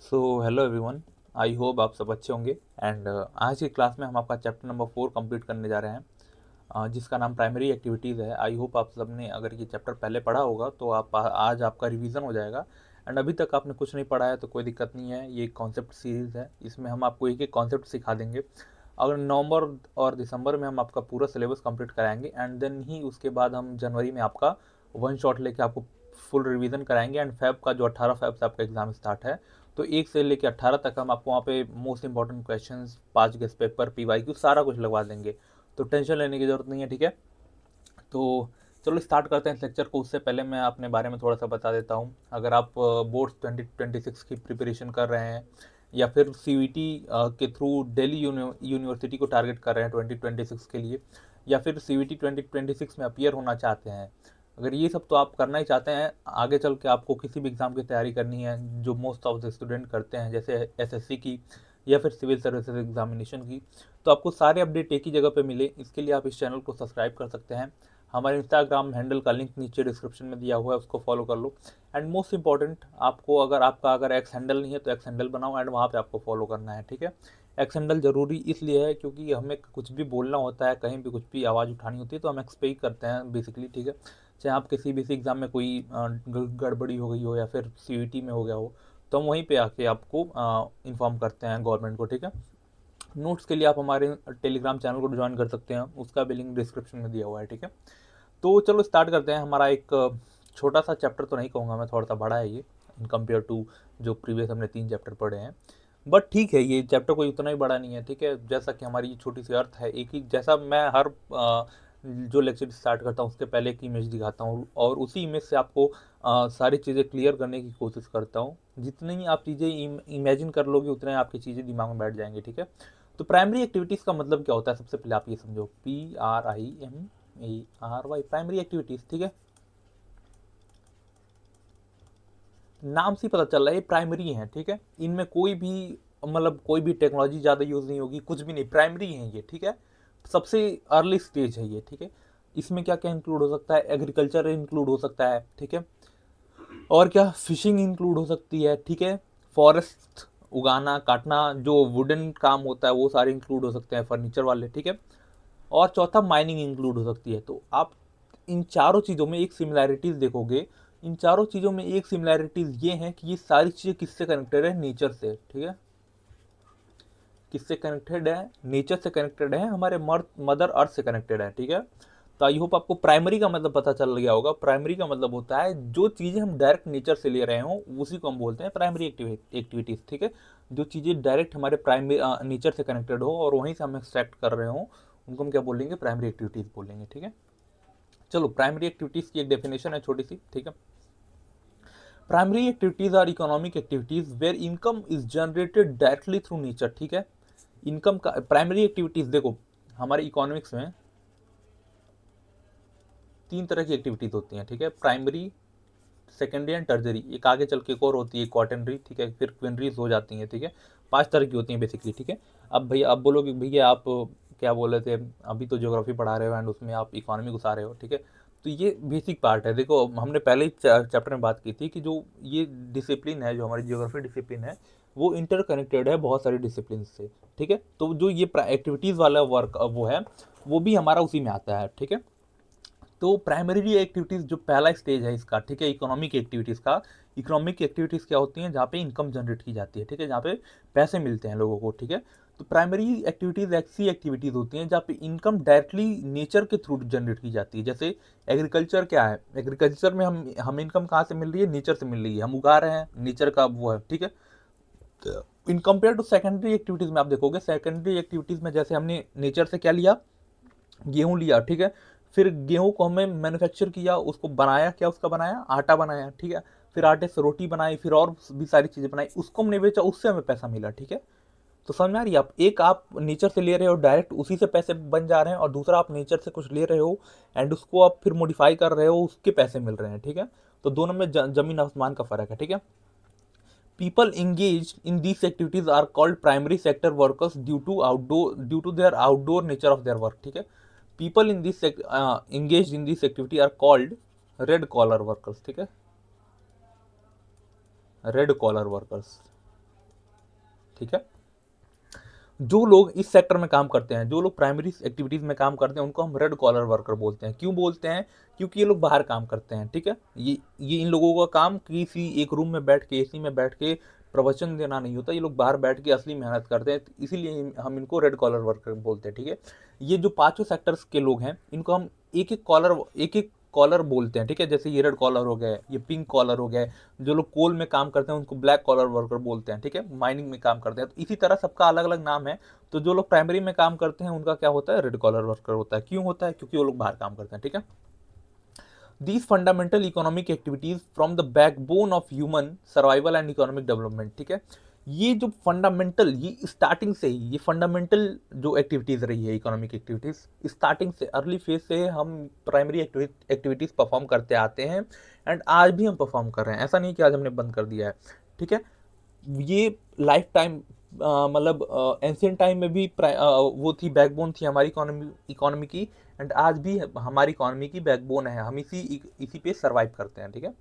So hello everyone. I hope आप सब अच्छे होंगे। एंड आज की क्लास में हम आपका चैप्टर नंबर 4 कंप्लीट करने जा रहे हैं, जिसका नाम प्राइमरी एक्टिविटीज़ है। आई होप आप सब ने अगर ये चैप्टर पहले पढ़ा होगा तो आप आज आपका रिवीजन हो जाएगा। एंड अभी तक आपने कुछ नहीं पढ़ा है तो कोई दिक्कत नहीं है, ये कॉन्सेप्ट सीरीज़ है, इसमें हम आपको एक एक कॉन्सेप्ट सिखा देंगे। अगर नवंबर और दिसंबर में हम आपका पूरा सिलेबस कंप्लीट कराएंगे एंड देन ही उसके बाद हम जनवरी में आपका वन शॉट लेके आपको फुल रिवीजन कराएंगे। एंड फेब का जो 18 फेब से आपका एग्ज़ाम स्टार्ट है, तो 1 से लेकर 18 तक हम आपको वहाँ पे most important questions, 5 guest paper, PYQ सारा कुछ लगवा देंगे, तो टेंशन लेने की ज़रूरत नहीं है। ठीक है, तो चलो स्टार्ट करते हैं इस लेक्चर को। उससे पहले मैं अपने बारे में थोड़ा सा बता देता हूँ। अगर आप बोर्ड्स 2026 की प्रिपरेशन कर रहे हैं या फिर CVT के थ्रू दिल्ली यूनिवर्सिटी को टारगेट कर रहे हैं 2026 के लिए, या फिर CVT 2026 में अपीयर होना चाहते हैं, अगर ये सब तो आप करना ही चाहते हैं, आगे चल के आपको किसी भी एग्ज़ाम की तैयारी करनी है जो मोस्ट ऑफ द स्टूडेंट करते हैं, जैसे SSC की या फिर सिविल सर्विसेज एग्जामिनेशन की, तो आपको सारे अपडेट एक ही जगह पे मिले, इसके लिए आप इस चैनल को सब्सक्राइब कर सकते हैं। हमारे इंस्टाग्राम हैंडल का लिंक नीचे डिस्क्रिप्शन में दिया हुआ है, उसको फॉलो कर लो। एंड मोस्ट इंपॉर्टेंट, आपको अगर एक्स हैंडल नहीं है तो एक्स हैंडल बनाओ एंड वहाँ पे आपको फॉलो करना है। ठीक है, एक्स हैंडल जरूरी इसलिए है क्योंकि हमें कुछ भी बोलना होता है, कहीं भी कुछ भी आवाज़ उठानी होती है तो हम एक्स पे ही करते हैं बेसिकली। ठीक है, चाहे आप किसी भी एग्ज़ाम में कोई गड़बड़ी हो गई हो या फिर CVT में हो गया हो, तो हम वहीं पे आके आपको इन्फॉर्म करते हैं गवर्नमेंट को। ठीक है, नोट्स के लिए आप हमारे टेलीग्राम चैनल को ज्वाइन कर सकते हैं, उसका भी लिंक डिस्क्रिप्शन में दिया हुआ है। ठीक है, तो चलो स्टार्ट करते हैं। हमारा एक छोटा सा चैप्टर तो नहीं कहूँगा मैं, थोड़ा सा बड़ा है ये इन कम्पेयर टू जो प्रीवियस हमने 3 चैप्टर पढ़े हैं, बट ठीक है, ये चैप्टर कोई उतना ही बड़ा नहीं है। ठीक है, जैसा कि हमारी छोटी सी अर्थ है एक ही, जैसा मैं हर जो लेक्चर स्टार्ट करता हूँ उसके पहले एक इमेज दिखाता हूँ और उसी इमेज से आपको सारी चीज़ें क्लियर करने की कोशिश करता हूँ। जितनी आप चीज़ें इमेजिन कर लोगे उतने आपकी चीज़ें दिमाग में बैठ जाएंगी। ठीक है, तो प्राइमरी एक्टिविटीज़ का मतलब क्या होता है, सबसे पहले आप ये समझो, PRIMARY, प्राइमरी एक्टिविटीज़। ठीक है, नाम से पता चल रहा है ये प्राइमरी है। ठीक है, इनमें कोई भी मतलब कोई भी टेक्नोलॉजी ज़्यादा यूज़ नहीं होगी, कुछ भी नहीं, प्राइमरी है ये। ठीक है, सबसे अर्ली स्टेज है ये। ठीक है, इसमें क्या क्या इंक्लूड हो सकता है, एग्रीकल्चर इंक्लूड हो सकता है। ठीक है, और क्या, फिशिंग इंक्लूड हो सकती है। ठीक है, फॉरेस्ट उगाना काटना, जो वुडन काम होता है वो सारे इंक्लूड हो सकते हैं, फर्नीचर वाले। ठीक है, और चौथा माइनिंग इंक्लूड हो सकती है। तो आप इन चारों चीज़ों में एक सिमिलैरिटीज़ देखोगे। इन चारों चीज़ों में एक सिमिलैरिटीज़ ये है कि ये सारी चीज़ें किससे कनेक्टेड है, नेचर से। ठीक है, किससे कनेक्टेड है, नेचर से कनेक्टेड है, हमारे मदर अर्थ से कनेक्टेड है। ठीक है, तो आई होप आपको प्राइमरी का मतलब पता चल गया होगा। प्राइमरी का मतलब होता है जो चीज़ें हम डायरेक्ट नेचर से ले रहे हों उसी को हम बोलते हैं प्राइमरी एक्टिविटीज़। ठीक है, जो चीज़ें डायरेक्ट हमारे प्राइमरी नेचर से कनेक्टेड हो और वहीं से हम एक्सट्रैक्ट कर रहे हों, उनको हम क्या बोलेंगे, प्राइमरी एक्टिविटीज़ बोलेंगे। ठीक है, चलो प्राइमरी एक्टिविटीज़ की एक डेफिनेशन है छोटी सी। ठीक है, primary activities are economic activities where income is generated directly through nature. ठीक है, इनकम का प्राइमरी एक्टिविटीज़ देखो, हमारे इकोनॉमिक्स में 3 तरह की एक्टिविटीज़ होती हैं। ठीक है, प्राइमरी, सेकेंडरी एंड टर्जरी, एक आगे चल के एक और होती है क्वार्टनरी। ठीक है, फिर क्विनरीज हो जाती हैं। ठीक है, 5 तरह की होती हैं बेसिकली। ठीक है, अब भैया अब बोलोगे भैया आप क्या बोल रहे थे, अभी तो ज्योग्राफी पढ़ा रहे हो एंड उसमें आप इकोनॉमी घुसा रहे हो। ठीक है, तो ये बेसिक पार्ट है। देखो हमने पहले ही चैप्टर में बात की थी कि जो ये डिसिप्लिन है, जो हमारी ज्योग्राफी डिसिप्लिन है, वो इंटर कनेक्टेड है बहुत सारे डिसिप्लिन से। ठीक है, तो जो ये एक्टिविटीज़ वाला वर्क वो है, वो भी हमारा उसी में आता है। ठीक है, तो प्राइमरी एक्टिविटीज़ जो पहला स्टेज है इसका, ठीक है, इकोनॉमिक एक्टिविटीज़ का। इकोनॉमिक एक्टिविटीज़ क्या होती हैं, जहाँ पे इनकम जनरेट की जाती है। ठीक है, जहाँ पे पैसे मिलते हैं लोगों को। ठीक है, तो प्राइमरी एक्टिविटीज़ ऐसी एक्टिविटीज़ होती हैं जहाँ पे इनकम डायरेक्टली नेचर के थ्रू जनरेट की जाती है। जैसे एग्रीकल्चर क्या है, एग्रीकल्चर में हम इनकम कहाँ से मिल रही है, नेचर से मिल रही है, हम उगा रहे हैं, नेचर का वो है। ठीक है, in compare to secondary activities में आप देखोगे, सेकेंडरी एक्टिविटीज़ में जैसे हमने नेचर से क्या लिया, गेहूँ लिया। ठीक है, फिर गेहूँ को हमने मैन्युफैक्चर किया, उसको बनाया, क्या उसका बनाया, आटा बनाया। ठीक है, फिर आटे से रोटी बनाई, फिर और भी सारी चीज़ें बनाई, उसको हमने बेचा, उससे हमें पैसा मिला। ठीक है, तो समझ में आ रही है, आप एक आप नेचर से ले रहे हो डायरेक्ट, उसी से पैसे बन जा रहे हैं, और दूसरा आप नेचर से कुछ ले रहे हो एंड उसको आप फिर मॉडिफाई कर रहे हो, उसके पैसे मिल रहे हैं। ठीक है, तो दोनों में जमीन आसमान का फर्क है। ठीक है, people engaged in these activities are called primary sector workers due to their outdoor nature of their work. ठीक है, people in this engaged in this activity are called red collar workers. ठीक है, red collar workers, ठीक है। जो लोग इस sector में काम करते हैं, जो लोग प्राइमरी एक्टिविटीज़ में काम करते हैं, उनको हम रेड कॉलर वर्कर बोलते हैं। क्यों बोलते हैं? क्योंकि ये लोग बाहर काम करते हैं, ठीक है। ये इन लोगों का काम किसी एक रूम में बैठ के, एसी में बैठ के प्रवचन देना नहीं होता। ये लोग बाहर बैठ के असली मेहनत करते हैं, इसीलिए हम इनको रेड कॉलर वर्कर बोलते हैं, ठीक है। ये जो पांचों सेक्टर्स के लोग हैं, इनको हम एक एक कॉलर बोलते हैं, ठीक है। जैसे ये रेड कॉलर हो गया, ये पिंक कॉलर हो गया। जो लोग कोल में काम करते हैं उनको ब्लैक कॉलर वर्कर बोलते हैं, ठीक है। माइनिंग में काम करते हैं, तो इसी तरह सबका अलग अलग नाम है। तो जो लोग प्राइमरी में काम करते हैं उनका क्या होता है? रेड कॉलर वर्कर होता है। क्यों होता है? क्योंकि वो लोग बाहर काम करते हैं, ठीक है। These fundamental economic activities from the backbone of human survival and economic development, ठीक है। ये जो फंडामेंटल, ये स्टार्टिंग से ही ये फंडामेंटल जो एक्टिविटीज़ रही है, इकोनॉमिक एक्टिविटीज़ स्टार्टिंग से, अर्ली फेज से हम प्राइमरी एक्टिविटीज़ परफॉर्म करते आते हैं, एंड आज भी हम परफॉर्म कर रहे हैं। ऐसा नहीं कि आज हमने बंद कर दिया है, ठीक है। ये लाइफ टाइम मतलब एंशियंट टाइम में भी वो थी, बैकबोन थी हमारी इकोनॉमी की, एंड आज भी हमारी इकोनॉमी की बैकबोन है। हम इसी पे सर्वाइव करते हैं, ठीक है।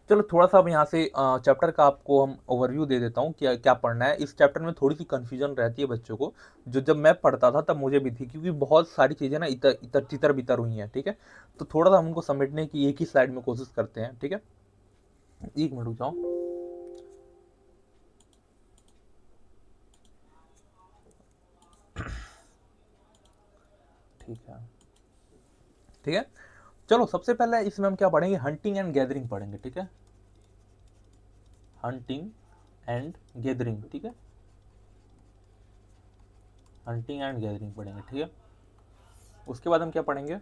चलो थोड़ा सा अब यहाँ से चैप्टर का आपको हम ओवरव्यू दे देता हूँ, क्या क्या पढ़ना है। इस चैप्टर में थोड़ी सी कन्फ्यूजन रहती है बच्चों को, जो जब मैं पढ़ता था तब मुझे भी थी, क्योंकि बहुत सारी चीज़ें ना इतर इतर तितर बितर हुई हैं, ठीक है। तो थोड़ा सा हम उनको समेटने की एक ही स्लाइड में कोशिश करते हैं, ठीक है। एक मिनट रुक जाओ। ठीक है, ठीक है। चलो सबसे पहले इसमें हम क्या पढ़ेंगे? हंटिंग एंड गैदरिंग पढ़ेंगे, ठीक है। हंटिंग एंड गैदरिंग, ठीक है। हंटिंग एंड गैदरिंग पढ़ेंगे, ठीक है। उसके बाद हम क्या पढ़ेंगे?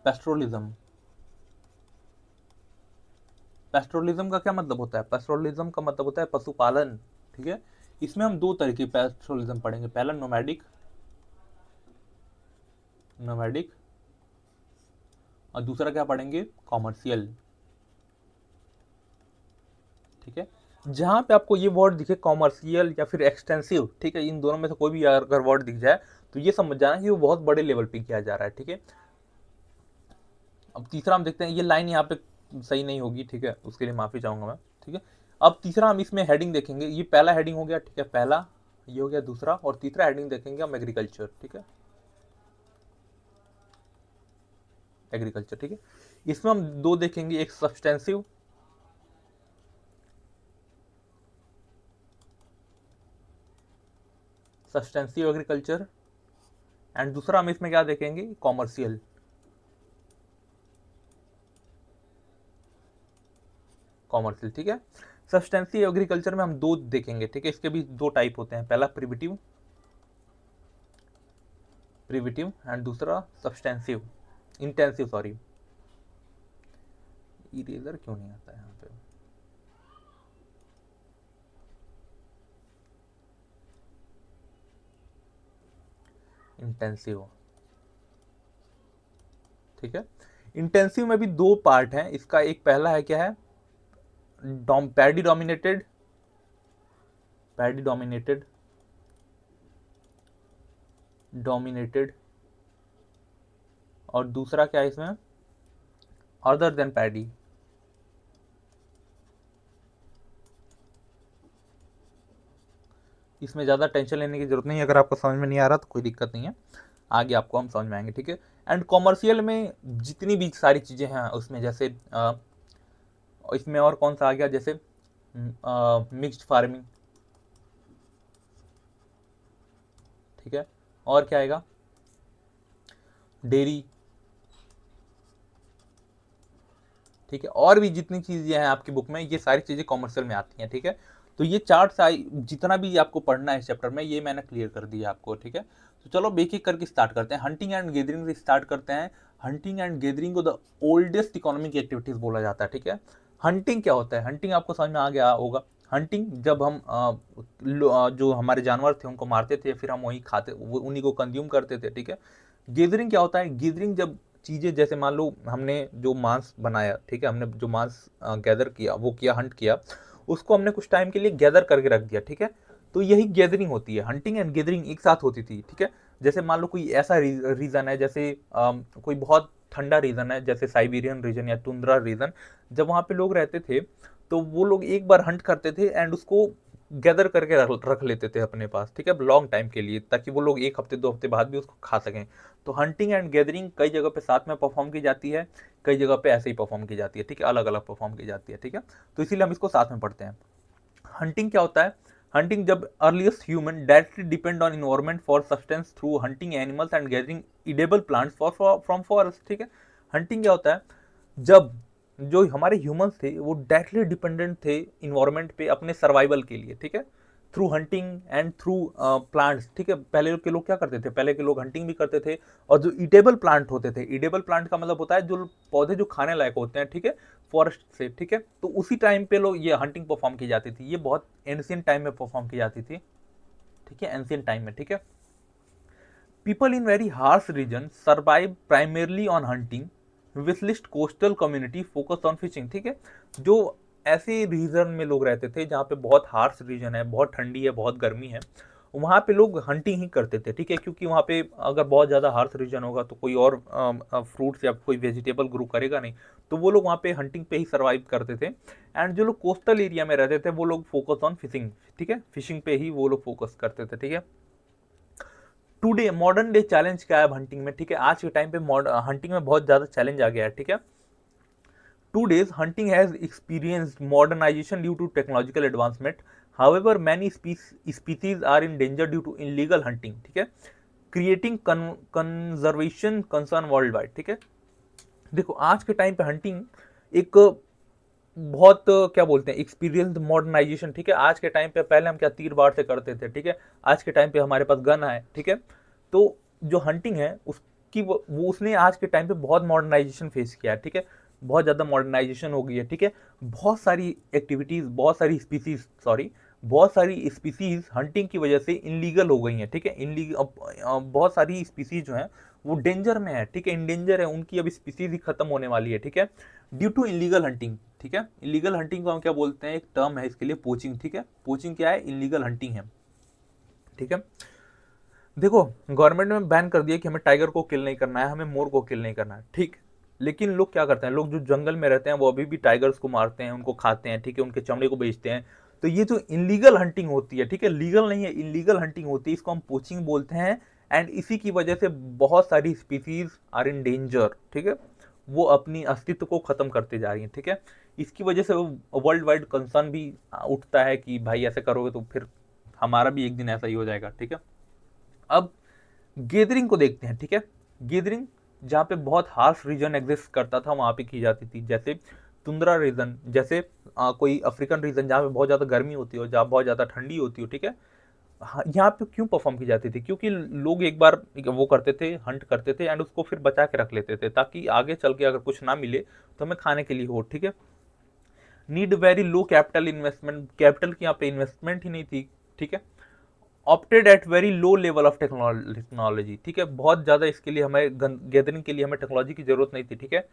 पेस्ट्रोलिज्म। पेस्ट्रोलिज्म का क्या मतलब होता है? पेस्ट्रोलिज्म का मतलब होता है पशुपालन, ठीक है। इसमें हम दो तरह की पेस्ट्रोलिज्म पढ़ेंगे। पहला नोमैडिक, नोमैडिक, और दूसरा क्या पढ़ेंगे? कॉमर्शियल, ठीक है। जहां पे आपको ये वर्ड दिखे, कॉमर्शियल या फिर एक्सटेंसिव, ठीक है, इन दोनों में से कोई भी अगर वर्ड दिख जाए तो ये समझ जाना कि वो बहुत बड़े लेवल पे किया जा रहा है, ठीक है। अब तीसरा हम देखते हैं, ये लाइन यहाँ पे सही नहीं होगी, ठीक है, उसके लिए माफी चाहूंगा मैं, ठीक है। अब तीसरा हम इसमें हेडिंग देखेंगे। ये पहला हेडिंग हो गया, ठीक है, पहला ये हो गया, दूसरा और तीसरा हेडिंग देखेंगे हम एग्रीकल्चर, ठीक है। एग्रीकल्चर, ठीक है। इसमें हम दो देखेंगे, एक सब्सटेंसिव, सब्सटेंसिव एग्रीकल्चर, एंड दूसरा हम इसमें क्या देखेंगे? कॉमर्शियल, कॉमर्शियल, ठीक है। सब्सटेंसिव एग्रीकल्चर में हम दो देखेंगे, ठीक है। इसके भी दो टाइप होते हैं, पहला प्रिविटिव, प्रिविटिव, एंड दूसरा सब्सटेंसिव, इंटेंसिव, सॉरी, इरेजर क्यों नहीं आता है यहाँ पे? इंटेंसिव, ठीक है। इंटेंसिव में भी दो पार्ट हैं इसका। एक पहला है, क्या है? Paddy dominated, paddy dominated, dominated, और दूसरा क्या है इसमें? Other than paddy. इसमें ज़्यादा टेंशन लेने की जरूरत नहीं है, अगर आपको समझ में नहीं आ रहा तो कोई दिक्कत नहीं है, आगे आपको हम समझ में आएंगे, ठीक है। एंड कॉमर्शियल में जितनी भी सारी चीज़ें हैं उसमें, जैसे इसमें और कौन सा आ गया? जैसे मिक्स्ड फार्मिंग, ठीक है। और क्या आएगा? डेयरी, ठीक है। और भी जितनी चीज़ें हैं आपकी बुक में, ये सारी चीज़ें कॉमर्शियल में आती हैं, ठीक है। तो ये चार्ट जितना भी आपको पढ़ना है इस चैप्टर में, ये मैंने क्लियर कर दिया आपको, ठीक है। तो चलो एक एक करके स्टार्ट करते हैं। हंटिंग एंड गैदरिंग से स्टार्ट करते हैं। हंटिंग एंड गैदरिंग को द ओल्डेस्ट इकोनॉमिक एक्टिविटीज बोला जाता है, ठीक है। हंटिंग क्या होता है? हंटिंग आपको समझ में आ गया होगा। हंटिंग जब हम जो हमारे जानवर थे उनको मारते थे, फिर हम वही खाते, उन्हीं को कंज्यूम करते थे, ठीक है। गैदरिंग क्या होता है? गैदरिंग जब चीज़ें, जैसे मान लो हमने जो मांस बनाया, ठीक है, हमने जो मांस गैदर किया, वो किया, हंट किया, उसको हमने कुछ टाइम के लिए गैदर करके रख दिया, ठीक है। तो यही गैदरिंग होती है। हंटिंग एंड गैदरिंग एक साथ होती थी, ठीक है। जैसे मान लो कोई ऐसा रीजन है, जैसे कोई बहुत ठंडा रीजन है, जैसे साइबेरियन रीजन या टुंड्रा रीजन, जब वहाँ पे लोग रहते थे तो वो लोग एक बार हंट करते थे एंड उसको गैदर करके रख लेते थे अपने पास, ठीक है, लॉन्ग टाइम के लिए, ताकि वो लोग 1 हफ्ते 2 हफ्ते बाद भी उसको खा सकें। तो हंटिंग एंड गैदरिंग कई जगह पे साथ में परफॉर्म की जाती है, कई जगह पे ऐसे ही परफॉर्म की जाती है, ठीक है, अलग अलग परफॉर्म की जाती है, ठीक है। तो इसीलिए हम इसको साथ में पढ़ते हैं। हंटिंग क्या होता है? हंटिंग, जब earliest human directly depend on environment for sustains through hunting animals and gathering edible plants for from forest, ठीक है। हंटिंग क्या होता है? जब जो हमारे ह्यूमंस थे वो डायरेक्टली डिपेंडेंट थे इन्वायरमेंट पे अपने सर्वाइवल के लिए, ठीक है, through hunting and through plants, ठीक है। पहले के लोग क्या करते थे? पहले के लोग हंटिंग भी करते थे, और जो ईटेबल प्लांट होते थे, ईटेबल प्लांट का मतलब होता है जो पौधे जो खाने लायक होते हैं, ठीक है, फॉरेस्ट से, ठीक है। तो उसी टाइम पे लोग ये हंटिंग परफॉर्म की जाती थी, ये बहुत एंशिएंट टाइम में परफॉर्म की जाती थी, ठीक है, एंशिएंट टाइम में, ठीक है। People in very harsh region survive primarily on hunting, whilst coastal community focus on fishing, ठीक है। जो ऐसे रीजन में लोग रहते थे जहाँ पे बहुत हार्श रीजन है, बहुत ठंडी है, बहुत गर्मी है, वहाँ पे लोग हंटिंग ही करते थे, ठीक है, क्योंकि वहाँ पे अगर बहुत ज़्यादा हार्श रीजन होगा तो कोई और फ्रूट्स या कोई वेजिटेबल ग्रो करेगा नहीं, तो वो लोग वहाँ पे हंटिंग पे ही सर्वाइव करते थे। एंड जो लोग कोस्टल एरिया में रहते थे वो लोग फोकस ऑन फिशिंग, ठीक है, फिशिंग पे ही वो लोग फोकस करते थे, ठीक है। टुडे मॉडर्न डे चैलेंज क्या है अब हंटिंग में, ठीक है, आज के टाइम पे हंटिंग में बहुत ज्यादा चैलेंज आ गया है, ठीक है। Today's hunting has experienced modernization due to technological advancement. However, many species are in danger due to illegal hunting, ठीक है, creating conservation concern worldwide, ठीक है। देखो आज के टाइम पे हंटिंग एक बहुत क्या बोलते हैं एक्सपीरियंस मॉडर्नाइजेशन, ठीक है। आज के टाइम पे पहले हम क्या तीर बार से करते थे, ठीक है, आज के टाइम पे हमारे पास गन है, ठीक है। तो जो हंटिंग है उसकी वो उसने आज के टाइम पे बहुत मॉडर्नाइजेशन फेस किया है, ठीक है, बहुत ज़्यादा मॉडर्नाइजेशन हो गई है, ठीक है। बहुत सारी एक्टिविटीज़, बहुत सारी स्पीसीज हंटिंग की वजह से इनलीगल हो गई हैं, ठीक है। बहुत सारी स्पीसीज जो हैं वो डेंजर में है, ठीक है, इंडेंजर है, उनकी अब स्पीसीज ही खत्म होने वाली है, ठीक है, ड्यू टू इलीगल हंटिंग, ठीक है। इलीगल हंटिंग को हम क्या बोलते हैं? एक टर्म है इसके लिए, पोचिंग, ठीक है। पोचिंग क्या है? इलीगल हंटिंग है, ठीक है। देखो गवर्नमेंट ने बैन कर दिया कि हमें टाइगर को किल नहीं करना है, हमें मोर को किल नहीं करना है, ठीक। लेकिन लोग क्या करते हैं? लोग जो जंगल में रहते हैं वो अभी भी टाइगर्स को मारते हैं, उनको खाते हैं, ठीक है, उनके चमड़े को बेचते हैं। तो ये जो इनलीगल हंटिंग होती है, ठीक है, लीगल नहीं है, इनलीगल हंटिंग होती है, इसको हम पोचिंग बोलते हैं। एंड इसी की वजह से बहुत सारी स्पीसीज आर इन डेंजर, ठीक है, वो अपनी अस्तित्व को खत्म करते जा रही हैं, ठीक है। इसकी वजह से वर्ल्ड वाइड कंसर्न भी उठता है कि भाई ऐसे करोगे तो फिर हमारा भी एक दिन ऐसा ही हो जाएगा, ठीक है। अब गैदरिंग को देखते हैं, ठीक है। गैदरिंग जहाँ पे बहुत हार्श रीजन एग्जिस्ट करता था वहाँ पे की जाती थी, जैसे तुंद्रा रीजन, जैसे कोई अफ्रीकन रीजन जहाँ पे बहुत ज़्यादा गर्मी होती हो, जहाँ बहुत ज़्यादा ठंडी होती हो, ठीक है। हाँ, यहाँ पे क्यों परफॉर्म की जाती थी? क्योंकि लोग एक बार वो करते थे, हंट करते थे एंड उसको फिर बचा के रख लेते थे, ताकि आगे चल के अगर कुछ ना मिले तो हमें खाने के लिए हो, ठीक है। Need very low capital investment, capital की यहाँ पे इन्वेस्टमेंट ही नहीं थी, ठीक है। Opted at very low level of technology, ठीक है, बहुत ज़्यादा इसके लिए हमें गैदरिंग के लिए हमें टेक्नोलॉजी की जरूरत नहीं थी, ठीक है।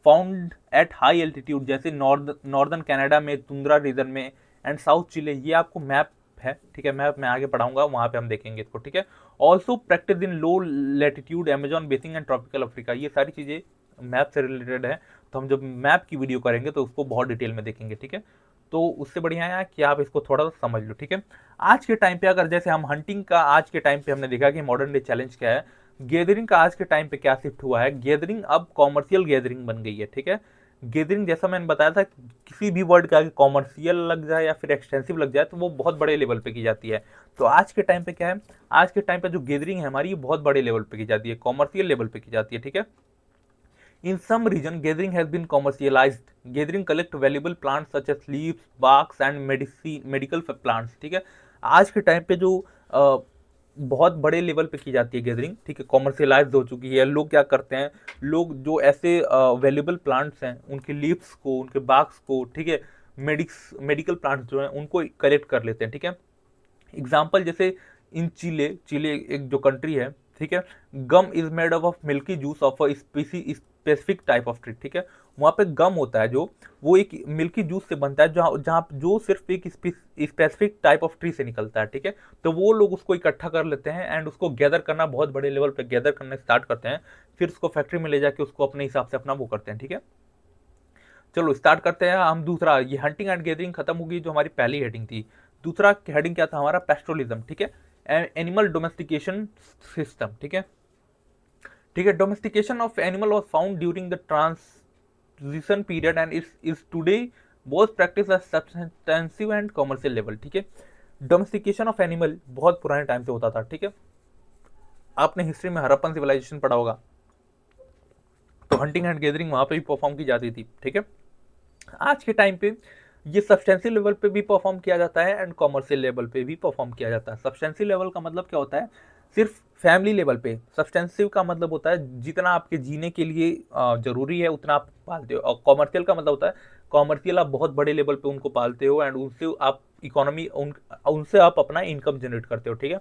फाउंड एट हाई एल्टीट्यूड, जैसे नॉर्दर्न कनाडा में, तुंद्रा रीजन में, एंड साउथ चिले, ये आपको मैप है, ठीक है, मैप मैं आगे पढ़ाऊंगा, वहां पे हम देखेंगे इसको, ठीक है। Also practice in low latitude Amazon basin and tropical Africa, ये सारी चीज़ें मैप से रिलेटेड है, तो हम जब मैप की वीडियो करेंगे तो उसको बहुत डिटेल में देखेंगे, ठीक है। तो उससे बढ़िया है कि आप इसको थोड़ा सा समझ लो, ठीक है। आज के टाइम पे अगर जैसे हम हंटिंग का आज के टाइम पे हमने देखा कि मॉडर्न डे चैलेंज क्या है, गैदरिंग का आज के टाइम पे क्या शिफ्ट हुआ है? गैदरिंग अब कॉमर्शियल गैदरिंग बन गई है, ठीक है। गैदरिंग जैसा मैंने बताया था, किसी भी वर्ड के आगे कॉमर्शियल लग जाए या फिर एक्सटेंसिव लग जाए तो वो बहुत बड़े लेवल पे की जाती है। तो आज के टाइम पे क्या है? आज के टाइम पे जो गैदरिंग है हमारी, ये बहुत बड़े लेवल पे की जाती है, कॉमर्शियल लेवल पे की जाती है, ठीक है। In some region, gathering has been commercialized. Gathering collect valuable plants such as leaves, barks and medical plants. ठीक है, आज के टाइम पे जो बहुत बड़े लेवल पे की जाती है गैदरिंग, ठीक है, कॉमर्शियलाइज हो चुकी है। लोग क्या करते हैं? लोग जो ऐसे वैल्यूबल प्लांट्स हैं उनके लीव्स को, उनके बाक्स को, ठीक है, मेडिकल प्लांट्स जो हैं उनको कलेक्ट कर लेते हैं, ठीक है। एग्जाम्पल जैसे इन चिले एक जो कंट्री है, ठीक है, gum is made up of milky juice of a specific type of tree, ठीक है। वहाँ पे गम होता है जो वो एक मिल्की जूस से बनता है, जहाँ जहाँ जो सिर्फ एक स्पेसिफिक टाइप ऑफ ट्री से निकलता है, ठीक है। तो वो लोग उसको इकट्ठा कर लेते हैं एंड उसको गैदर करना, बहुत बड़े लेवल पे गैदर करना स्टार्ट करते हैं, फिर उसको फैक्ट्री में ले जाके उसको अपने हिसाब से अपना वो करते हैं, ठीक है। चलो स्टार्ट करते हैं हम दूसरा। ये हंटिंग एंड गैदरिंग खत्म होगी, जो हमारी पहली हेडिंग थी। दूसरा हेडिंग क्या था हमारा, पेस्टोलिज्म, ठीक है, एनिमल डोमेस्टिकेशन सिस्टम, ठीक है, ठीक है। Domestication of animal was found during the transition period and is today both practice eight substantive and commercial level, ठीक है। डोमेस्टिकेशन ऑफ एनिमल बहुत पुराने टाइम से होता था, ठीक है। आपने हिस्ट्री में हड़प्पन सिविलाइजेशन पढ़ा होगा, तो हंटिंग एंड गैदरिंग वहां पे भी परफॉर्म की जाती थी, ठीक है। आज के टाइम पे ये सब्सटेंसिव लेवल पे भी परफॉर्म किया जाता है एंड कॉमर्शियल लेवल पे भी परफॉर्म किया जाता है। सब्सटेंसिव लेवल का मतलब क्या होता है, सिर्फ फैमिली लेवल पे। सब्सटेंसिव का मतलब होता है जितना आपके जीने के लिए जरूरी है उतना आप पालते हो, और कॉमर्शियल का मतलब होता है कॉमर्शियल आप बहुत बड़े लेवल पे उनको पालते हो एंड उनसे आप इकोनॉमी उनसे आप अपना इनकम जनरेट करते हो, ठीक है।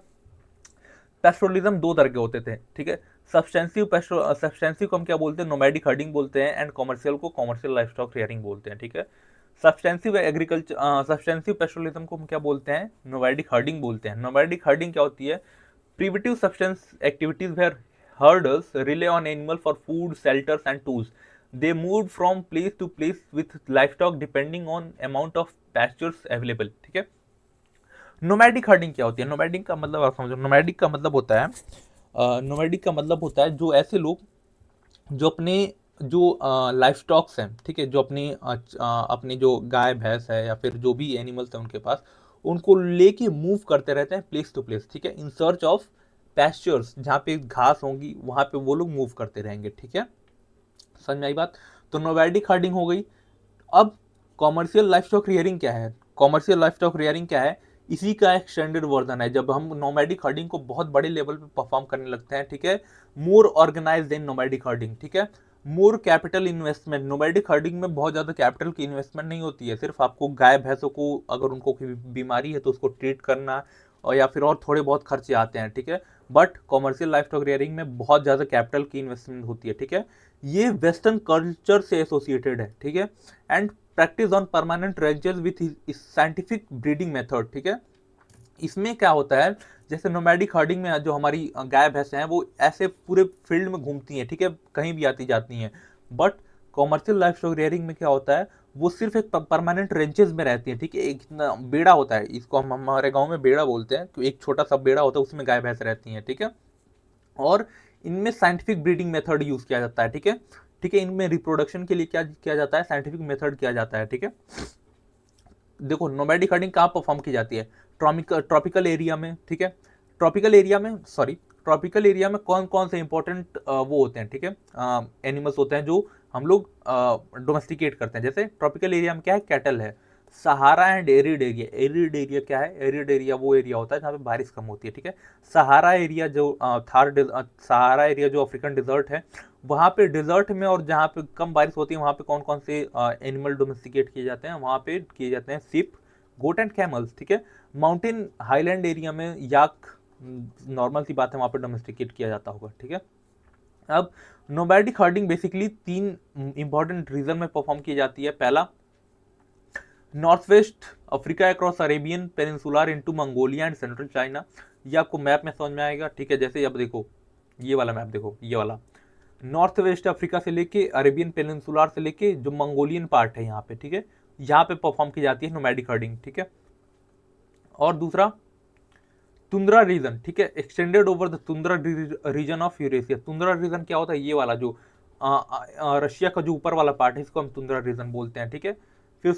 पेस्टोरलिज्म दो तरह के होते थे, ठीक है। सब्सटेंसिव को हम क्या बोलते हैं, नोमैडिक हर्डिंग बोलते हैं, एंड कॉमर्शियल को कॉमर्शियल लाइफस्टॉक रेयरिंग बोलते हैं, ठीक है। सब्सटेंसिव पेस्टोरलिज्म को हम क्या बोलते हैं, नोमैडिक हर्डिंग बोलते हैं। नोमैडिक हर्डिंग क्या होती है, primitive substance activities where herders rely on animal for food, shelters and tools. They move from place to place with livestock depending on amount of pastures available, ठीक है। Nomadic herding क्या होती है, nomadic का मतलब आप समझो, नोमैडिक का मतलब होता है नोमैडिक का मतलब होता है जो ऐसे लोग जो अपने जो लाइफ स्टॉक्स हैं, ठीक है, जो अपने जो गाय भैंस है या फिर जो भी एनिमल्स हैं उनके पास, उनको लेके मूव करते रहते हैं प्लेस टू प्लेस, ठीक है, इन सर्च ऑफ पैस्चर्स, जहाँ पे घास होंगी वहां पे वो लोग मूव करते रहेंगे, ठीक है। समझ में आई बात। तो नोमैडिक हर्डिंग हो गई। अब कॉमर्शियल लाइफस्टॉक रियरिंग क्या है, कॉमर्शियल लाइफस्टॉक रियरिंग क्या है, इसी का एक्सटेंडेड वर्जन है, जब हम नोमैडिक हर्डिंग को बहुत बड़े लेवल पे परफॉर्म करने लगते हैं, ठीक है। मोर ऑर्गेनाइज्ड देन नोमैडिक हर्डिंग, ठीक है। More capital investment, nomadic herding में बहुत ज्यादा कैपिटल की इन्वेस्टमेंट नहीं होती है, सिर्फ आपको गाय भैंसों को अगर उनको कोई बीमारी है तो उसको ट्रीट करना और या फिर और थोड़े बहुत खर्चे आते हैं, ठीक है। बट कॉमर्शियल लाइफस्टॉक रियरिंग में बहुत ज्यादा कैपिटल की इन्वेस्टमेंट होती है, ठीक है। ये वेस्टर्न कल्चर से एसोसिएटेड है, ठीक है, and practice on permanent ranges with scientific breeding method, ठीक है। इसमें क्या होता है, जैसे नोमैडिक हर्डिंग में जो हमारी गाय भैंस हैं वो ऐसे पूरे फील्ड में घूमती हैं, ठीक है, कहीं भी आती जाती हैं। बट कॉमर्शियल लाइफस्टॉक रेयरिंग में क्या होता है, वो सिर्फ एक परमानेंट रेंचेस में रहती है, ठीक है। एक बेड़ा होता है, इसको हम हमारे गांव में बेड़ा बोलते हैं, एक छोटा सा बेड़ा होता है, उसमें गाय भैंस रहती हैं, ठीक है। और इनमें साइंटिफिक ब्रीडिंग मेथड यूज किया जाता है, ठीक है, ठीक है। इनमें रिप्रोडक्शन के लिए क्या किया जाता है, साइंटिफिक मेथड किया जाता है, ठीक है। देखो नोमैडिक हर्डिंग कहाँ परफॉर्म की जाती है, ट्रॉपिकल एरिया में, ठीक है। ट्रॉपिकल एरिया में कौन कौन से इंपॉर्टेंट वो होते हैं, ठीक है, एनिमल्स होते हैं जो हम लोग डोमेस्टिकेट करते हैं। जैसे ट्रॉपिकल एरिया में क्या है, कैटल है। Sahara and arid area, arid area क्या है, एरिड एरिया वो एरिया होता है जहाँ पे बारिश कम होती है, ठीक है। सहारा एरिया जो सहारा एरिया जो अफ्रीकन डिजर्ट है, वहाँ पे डिजर्ट में और जहाँ पे कम बारिश होती है वहाँ पे कौन कौन से एनिमल डोमेस्टिकेट किए जाते हैं, वहाँ पे किए जाते हैं शिप, गोट एंड कैमल्स, ठीक है। माउंटेन हाईलैंड एरिया में याक नॉर्मल सी बात है, वहाँ पे डोमेस्टिकेट किया जाता होगा, ठीक है। अब nomadic herding basically 3 important region में परफॉर्म की जाती है। पहला, north west Africa across Arabian peninsular into Mongolia and central China. ये आपको मैप में समझ में आएगा, ठीक है। जैसे अब देखो ये वाला मैप, देखो ये वाला नॉर्थ वेस्ट अफ्रीका से लेके अरेबियन पेनिनसुलर से लेके जो मंगोलियन पार्ट है यहाँ पे, ठीक है, यहाँ पे परफॉर्म की जाती है नोमैडिक हर्डिंग, ठीक है। और दूसरा, तुंद्रा रीजन, ठीक है, extended over the tundra region of Eurasia. Tundra region क्या होता है, ये वाला जो रशिया का जो ऊपर वाला पार्ट है, इसको हम तुंद्रा रीजन बोलते हैं, ठीक है। फिर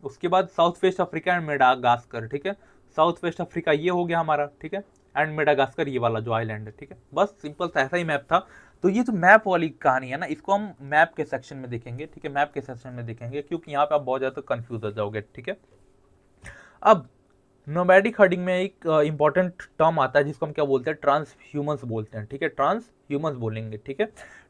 उसके बाद south west Africa and Madagascar, ठीक है। साउथ वेस्ट अफ्रीका ये हो गया हमारा, ठीक है, एंड मेडागास्कर ये वाला जो आइलैंड है, ठीक है। बस सिंपल सा ऐसा ही मैप था। तो ये जो मैप वाली कहानी है ना, इसको हम मैप के सेक्शन में देखेंगे, ठीक है, मैप के सेक्शन में देखेंगे, क्योंकि यहाँ पे आप बहुत ज्यादा कंफ्यूज हो जाओगे, ठीक है। अब नोमैडिक हर्डिंग में एक इंपॉर्टेंट टर्म आता है जिसको हम क्या बोलते हैं, ट्रांस ह्यूमंस बोलते हैं, ठीक है, ट्रांस ह्यूमंस बोलेंगे, ठीक है।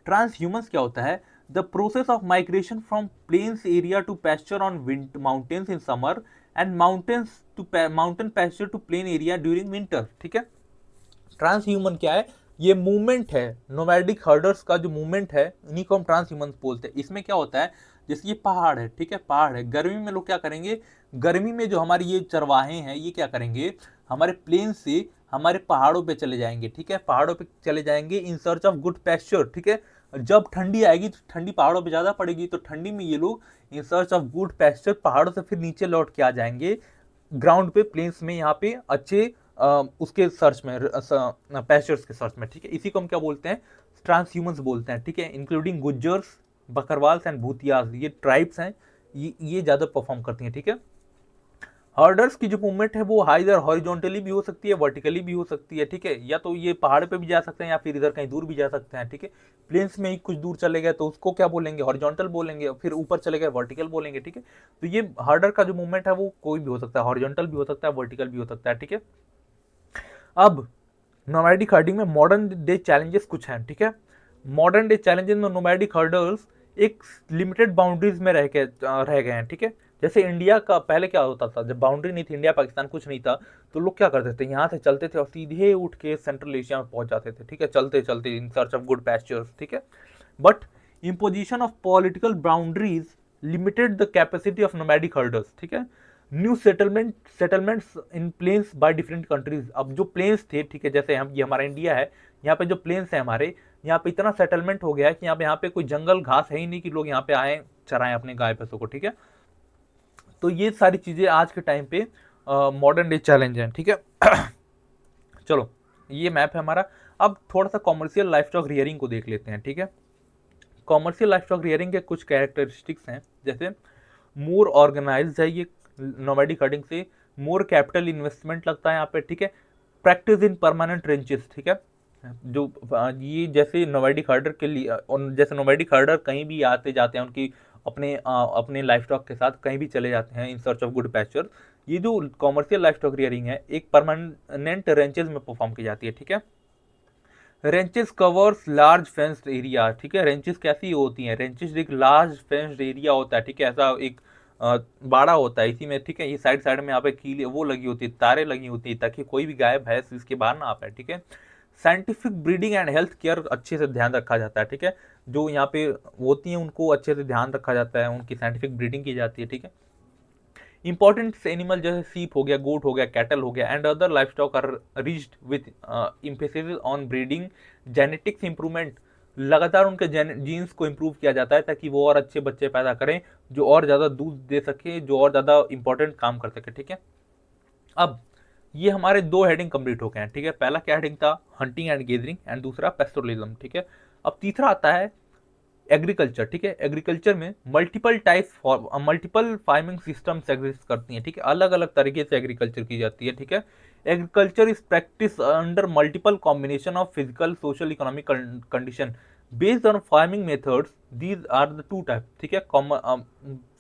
ट्रांस ह्यूमंस क्या होता है, the process of migration from plains area to pasture on mountains in summer and mountain pasture to plain area during winter, ठीक है। ट्रांस ह्यूमन क्या है, ये मूवमेंट है, नोमैडिक हर्डर्स का जो मूवमेंट है इन्हीं को हम ट्रांस ह्यूमंस बोलते हैं। इसमें क्या होता है, जैसे ये पहाड़ है, ठीक है, पहाड़ है, गर्मी में लोग क्या करेंगे, गर्मी में जो हमारी ये चरवाहे हैं ये क्या करेंगे, हमारे प्लेन से हमारे पहाड़ों पे चले जाएंगे, ठीक है, पहाड़ों पे चले जाएंगे इन सर्च ऑफ गुड पैस्चर, ठीक है। जब ठंडी आएगी तो ठंडी पहाड़ों पे ज्यादा पड़ेगी, तो ठंडी में ये लोग इन सर्च ऑफ गुड पैस्चर पहाड़ों से फिर नीचे लौट के आ जाएंगे ग्राउंड पे, प्लेन्स में यहाँ पे अच्छे उसके सर्च में, पैस्चर्स के सर्च में, ठीक है। इसी को हम क्या बोलते हैं, ट्रांसह्यूमंस बोलते हैं, ठीक है। इंक्लूडिंग गुज्जर्स, बकरवाल्स एंड भूतियाज, ये ट्राइब्स हैं, ये ज़्यादा परफॉर्म करती हैं, ठीक है। हर्डर्स की जो मूवमेंट है वो इधर हॉरिजॉन्टली भी हो सकती है, वर्टिकली भी हो सकती है, ठीक है। या तो ये पहाड़ पे भी जा सकते हैं या फिर इधर कहीं दूर भी जा सकते हैं, ठीक है। प्लेन्स में ही कुछ दूर चले गए तो उसको क्या बोलेंगे, हॉरिजॉन्टल बोलेंगे, फिर ऊपर चले गए वर्टिकल बोलेंगे, ठीक है। तो ये हर्डर का जो मूवमेंट है वो कोई भी हो सकता है, हॉरिजॉन्टल भी हो सकता है, वर्टिकल भी हो सकता है, ठीक है। अब नोमैडिक हर्डिंग में मॉडर्न डे चैलेंजेस कुछ हैं, ठीक है। मॉडर्न डे चैलेंजेस में नोमैडिक हर्डर्स एक लिमिटेड बाउंड्रीज में रह गए हैं, ठीक है। जैसे इंडिया का पहले क्या होता था, जब बाउंड्री नहीं थी, इंडिया पाकिस्तान कुछ नहीं था, तो लोग क्या करते थे, यहाँ से चलते थे और सीधे उठ के सेंट्रल एशिया में पहुंच जाते थे, ठीक है, चलते चलते in search of good pastures, ठीक है। But imposition of political boundaries limited the capacity of nomadic herders, ठीक है। New settlements in plains by different countries, अब जो प्लेन्स थे, ठीक है, जैसे हम, ये हमारा इंडिया है, यहाँ पे जो प्लेन्स है हमारे, यहाँ पे इतना सेटलमेंट हो गया है कि यहाँ पे कोई जंगल घास है ही नहीं कि लोग यहाँ पे आए चराएं अपने गाय भैंसों को, ठीक है। तो ये सारी चीजें आज के टाइम पे मॉडर्न डे चैलेंज हैं, ठीक है। चलो, ये मैप है हमारा। अब थोड़ा सा कॉमर्शियल लाइवस्टॉक रियरिंग को देख लेते हैं, ठीक है। कॉमर्शियल लाइवस्टॉक रियरिंग के कुछ कैरेक्टरिस्टिक्स हैं, जैसे मोर ऑर्गेनाइज्ड है ये नोमैडिक हर्डिंग से, मोर कैपिटल इन्वेस्टमेंट लगता है यहाँ पे, ठीक है। प्रैक्टिस इन परमानेंट रेंचेस, ठीक है। जो ये जैसे नोमैडिक हर्डर के लिए, जैसे नोमैडिक हर्डर कहीं भी आते जाते हैं उनकी अपने लाइफ स्टॉक के साथ कहीं भी चले जाते हैं इन सर्च ऑफ गुड पैस्चर। ये जो कॉमर्शियल लाइफ स्टॉक रियरिंग है एक परमानेंट रेंचेस में परफॉर्म की जाती है, ठीक है। Ranches covers large fenced area, ठीक है। रेंचेस कैसी होती हैं, रेंचेस एक लार्ज फेंस्ड एरिया होता है, ठीक है, ऐसा एक बाड़ा होता है इसी में, ठीक है। ये साइड साइड में यहाँ पे कीले वो लगी होती है, तारे लगी होती है, ताकि कोई भी गाय भैंस इसके बाहर ना आ पाए, ठीक है। Scientific breeding and health care अच्छे से ध्यान रखा जाता है, ठीक है। जो यहाँ पे होती हैं उनको अच्छे से ध्यान रखा जाता है, उनकी साइंटिफिक ब्रीडिंग की जाती है, ठीक है। इंपॉर्टेंट एनिमल जैसे सीप हो गया, गोट हो गया, कैटल हो गया and other livestock are reached with emphasis on breeding, genetics improvement, लगातार उनके जीन्स को इम्प्रूव किया जाता है ताकि वो और अच्छे बच्चे पैदा करें, जो और ज़्यादा दूध दे सके, जो और ज़्यादा इंपॉर्टेंट काम कर सके, ठीक है। अब ये हमारे दो हेडिंग कंप्लीट हो गए हैं, ठीक है। पहला क्या हेडिंग था, हंटिंग एंड गैदरिंग, एंड दूसरा पेस्टोरलिज्म, ठीक है। अब तीसरा आता है एग्रीकल्चर, ठीक है। एग्रीकल्चर में मल्टीपल फार्मिंग सिस्टम्स एग्जिस्ट करती हैं, ठीक है। अलग अलग तरीके से एग्रीकल्चर की जाती है, ठीक है। Agriculture is practice under multiple combination of physical, social, economic condition based on farming methods, these are the two type, ठीक है।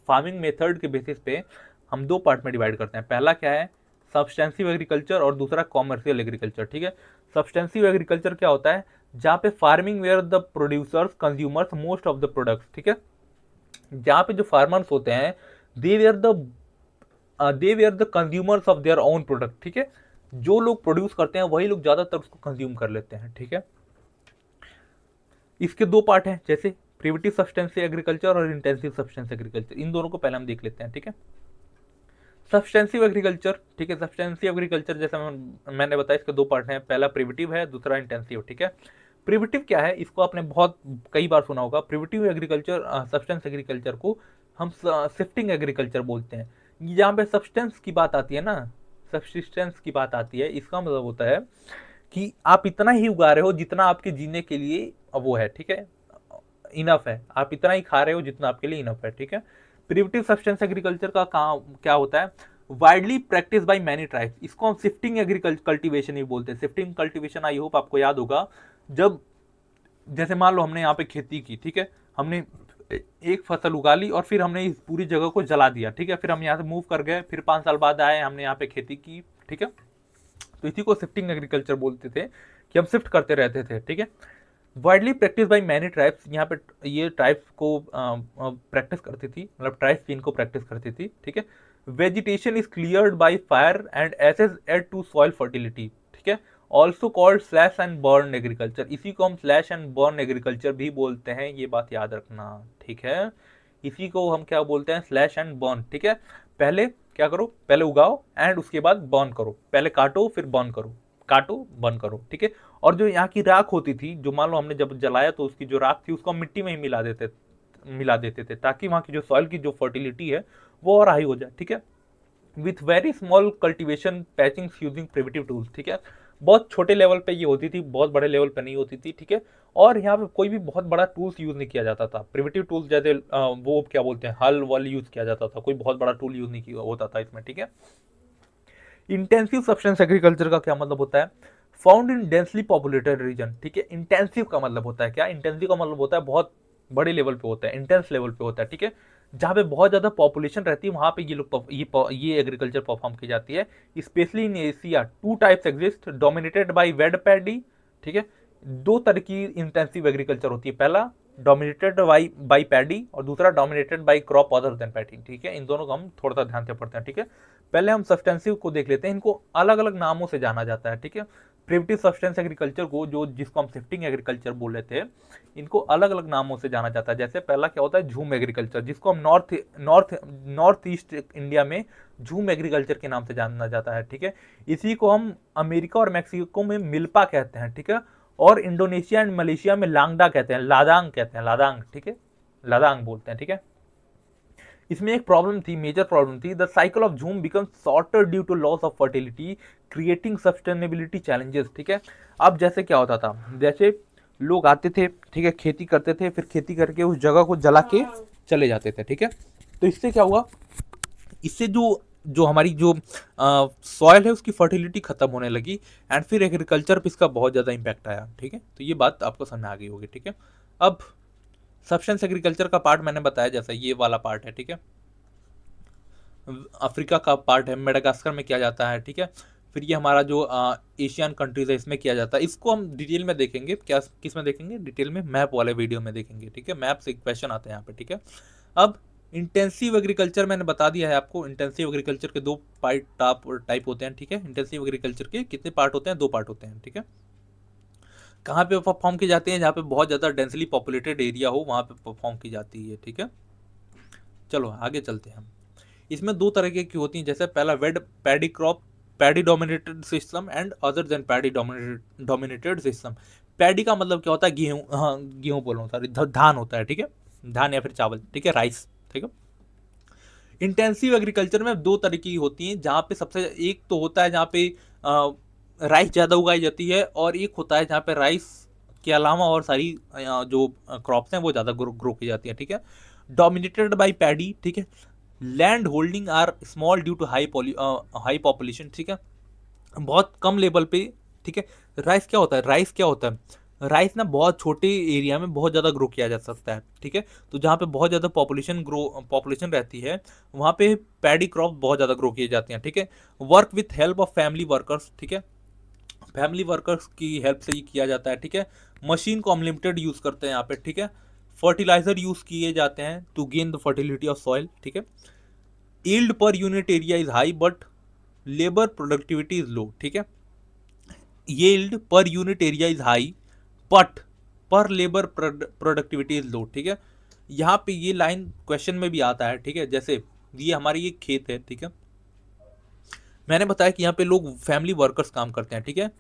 फार्मिंग मेथड के बेसिस पे हम दो पार्ट में डिवाइड करते हैं। पहला क्या है, सब्सटेंसिव एग्रीकल्चर, और दूसरा कॉमर्शियल एग्रीकल्चर, ठीक है। सब्सटेंसिव एग्रीकल्चर क्या होता है, जहाँ पे farming where the producers consumers most of the products, ठीक है। जहाँ पे जो फार्मर्स होते हैं they were the consumers of their own product, ठीक है। जो लोग प्रोड्यूस करते हैं वही लोग ज्यादातर उसको कंज्यूम कर लेते हैं, ठीक है। इसके दो पार्ट हैं, जैसे प्रिमिटिव सब्सटेंसिव एग्रीकल्चर और इंटेंसिव सब्सटेंस एग्रीकल्चर। इन दोनों को पहले हम देख लेते हैं, ठीक है। सब्सटेंसिव एग्रीकल्चर, ठीक है। सब्सटेंसिव एग्रीकल्चर जैसे मैंने बताया इसके दो पार्ट हैं, पहला प्रिमिटिव है, दूसरा इंटेंसिव, ठीक है। प्रिमिटिव क्या है, इसको आपने बहुत कई बार सुना होगा। प्रिमिटिव एग्रीकल्चर, सब्सटेंस एग्रीकल्चर को हम शिफ्टिंग एग्रीकल्चर बोलते हैं। जहाँ पे सब्सटेंस की बात आती है ना, सब्सिस्टेंस की बात आती है, इसका मतलब होता है कि आप इतना ही उगा रहे हो जितना आपके जीने के लिए वो है, ठीक है, इनफ है। आप इतना ही खा रहे हो जितना आपके लिए इनफ है, ठीक है। प्रिमिटिव सब्सटेंस एग्रीकल्चर का काम क्या होता है, widely practice by many tribes, इसको हम शिफ्टिंग कल्टीवेशन ही बोलते हैं। शिफ्टिंग कल्टीवेशन आई होप आपको याद होगा, जब जैसे मान लो हमने यहाँ पे खेती की, ठीक है, हमने एक फसल उगा ली और फिर हमने इस पूरी जगह को जला दिया, ठीक है। फिर हम यहाँ से मूव कर गए, फिर 5 साल बाद आए, हमने यहाँ पे खेती की, ठीक है। तो इसी को शिफ्टिंग एग्रीकल्चर बोलते थे कि हम शिफ्ट करते रहते थे, ठीक है। Widely practice by many tribes, यहाँ पे ये ट्राइब्स को प्रैक्टिस करती थी, मतलब ट्राइब्स इनको प्रैक्टिस करती थी, ठीक है। Vegetation is cleared by fire and ashes add to soil fertility, ठीक है। Also called slash and burn agriculture, इसी को हम स्लैश एंड बर्न एग्रीकल्चर भी बोलते हैं, ये बात याद रखना, ठीक है। इसी को हम क्या बोलते हैं, स्लैश एंड बर्न, ठीक है। पहले क्या करो, पहले उगाओ एंड उसके बाद बर्न करो, पहले काटो फिर बर्न करो, काटो बर्न करो, ठीक है। और जो यहाँ की राख होती थी, जो मान लो हमने जब जलाया तो उसकी जो राख थी उसको हम मिट्टी में ही मिला देते थे ताकि वहाँ की जो सॉइल की जो फर्टिलिटी है वो और हाई हो जाए, ठीक है। With very small cultivation patching using primitive tools, ठीक है। बहुत छोटे लेवल पे ये होती थी, बहुत बड़े लेवल पे नहीं होती थी, ठीक है। और यहाँ पे कोई भी बहुत बड़ा टूल्स यूज नहीं किया जाता था। प्रिमिटिव टूल्स जैसे वो क्या बोलते हैं, हल वल यूज किया जाता था, कोई बहुत बड़ा टूल यूज नहीं किया होता था इसमें, ठीक है। इंटेंसिव सब्सटेंस एग्रीकल्चर का क्या मतलब होता है, found in densely populated region, ठीक है। इंटेंसिव का मतलब होता है क्या, इंटेंसिव का मतलब होता है बहुत बड़े लेवल पे होता है, इंटेंस लेवल पे होता है, ठीक है। जहाँ पे बहुत ज्यादा पॉपुलेशन रहती है वहां पे ये लोग ये एग्रीकल्चर परफॉर्म की जाती है। Specially in Asia two types exist, dominated by wet paddy, ठीक है। दो तरह की इंटेंसिव एग्रीकल्चर होती है, पहला डोमिनेटेड बाई पैडी और दूसरा dominated by crop other than paddy, ठीक है। इन दोनों को हम थोड़ा सा ध्यान से पढ़ते हैं, ठीक है। पहले हम सब्सटेंसिव को देख लेते हैं, इनको अलग अलग नामों से जाना जाता है, ठीक है। प्रिमिटिव सब्सटेंस एग्रीकल्चर को जो जिसको हम शिफ्टिंग एग्रीकल्चर बोल रहे थे, इनको अलग अलग नामों से जाना जाता है। जैसे पहला क्या होता है, झूम एग्रीकल्चर, जिसको हम नॉर्थ ईस्ट इंडिया में झूम एग्रीकल्चर के नाम से जाना जाता है, ठीक है। इसी को हम अमेरिका और मैक्सिको में मिल्पा कहते हैं, ठीक है। और इंडोनेशिया एंड मलेशिया में लांगडा कहते हैं, लादांग कहते हैं, लादांग, ठीक है, लादांग बोलते हैं, ठीक है। इसमें एक प्रॉब्लम थी, मेजर प्रॉब्लम थी, the cycle of jhum become shorter due to loss of fertility creating sustainability challenges, ठीक है। अब जैसे क्या होता था, जैसे लोग आते थे, ठीक है, खेती करते थे, फिर खेती करके उस जगह को जला के चले जाते थे, ठीक है। तो इससे क्या हुआ, इससे जो जो हमारी जो सॉयल है उसकी फर्टिलिटी खत्म होने लगी, एंड फिर एग्रीकल्चर पे इसका बहुत ज़्यादा इम्पैक्ट आया, ठीक है। तो ये बात आपको समझ में आ गई होगी, ठीक है। अब सब्सटेंस एग्रीकल्चर का पार्ट मैंने बताया, जैसा ये वाला पार्ट है, ठीक है। अफ्रीका का पार्ट है, मेडागास्कर में किया जाता है, ठीक है। फिर ये हमारा जो एशियन कंट्रीज है इसमें किया जाता है। इसको हम डिटेल में देखेंगे, क्या किस में देखेंगे डिटेल में, मैप वाले वीडियो में देखेंगे, ठीक है। मैप से क्वेश्चन आते हैं यहाँ पे, ठीक है। अब इंटेंसिव एग्रीकल्चर मैंने बता दिया है आपको, इंटेंसिव एग्रीकल्चर के दो टाइप होते हैं, ठीक है। इंटेंसिव एग्रीकल्चर के कितने पार्ट होते हैं, दो पार्ट होते हैं, ठीक है। कहाँ पे परफॉर्म की जाती है, जहाँ पे बहुत ज़्यादा डेंसली पॉपुलेटेड एरिया हो वहाँ पे परफॉर्म की जाती है, ठीक है। चलो आगे चलते हैं हम। इसमें दो तरह की होती हैं, जैसे पहला wet paddy crop, paddy dominated system and other than paddy dominated system. Paddy का मतलब क्या होता है, गेहूँ, हाँ गेहूँ बोल रहा हूँ, सॉरी, धान होता है, ठीक है, धान या फिर चावल, ठीक है, राइस, ठीक है। इंटेंसिव एग्रीकल्चर में दो तरह की होती हैं, जहाँ पे सबसे एक तो होता है जहाँ पे राइस ज़्यादा उगाई जाती है, और एक होता है जहाँ पे राइस के अलावा और सारी जो क्रॉप्स हैं वो ज़्यादा ग्रो की जाती है, ठीक है। डोमिनेटेड बाई पैडी, ठीक है। Land holding are small due to high population, ठीक है, बहुत कम लेवल पे, ठीक है। राइस क्या होता है, राइस क्या होता है, राइस ना बहुत छोटे एरिया में बहुत ज़्यादा ग्रो किया जा सकता है, ठीक है। तो जहाँ पे बहुत ज़्यादा पॉपुलेशन रहती है वहाँ पे पैडी क्रॉप बहुत ज़्यादा ग्रो किए जाते हैं, ठीक है। Work with help of family workers, ठीक है, फैमिली वर्कर्स की हेल्प से ही किया जाता है, ठीक है। मशीन को अनलिमिटेड यूज़ करते हैं यहाँ पे, ठीक है। फर्टिलाइजर यूज़ किए जाते हैं to gain the fertility of soil, ठीक है। Yield per unit area is high but labour productivity is low, ठीक है। Yield per unit area is high but per labour productivity is low, ठीक है। यहाँ पे ये लाइन क्वेश्चन में भी आता है, ठीक है। जैसे ये हमारी ये खेत है, ठीक है, मैंने बताया कि यहाँ पे लोग फैमिली वर्कर्स काम करते हैं, ठीक है।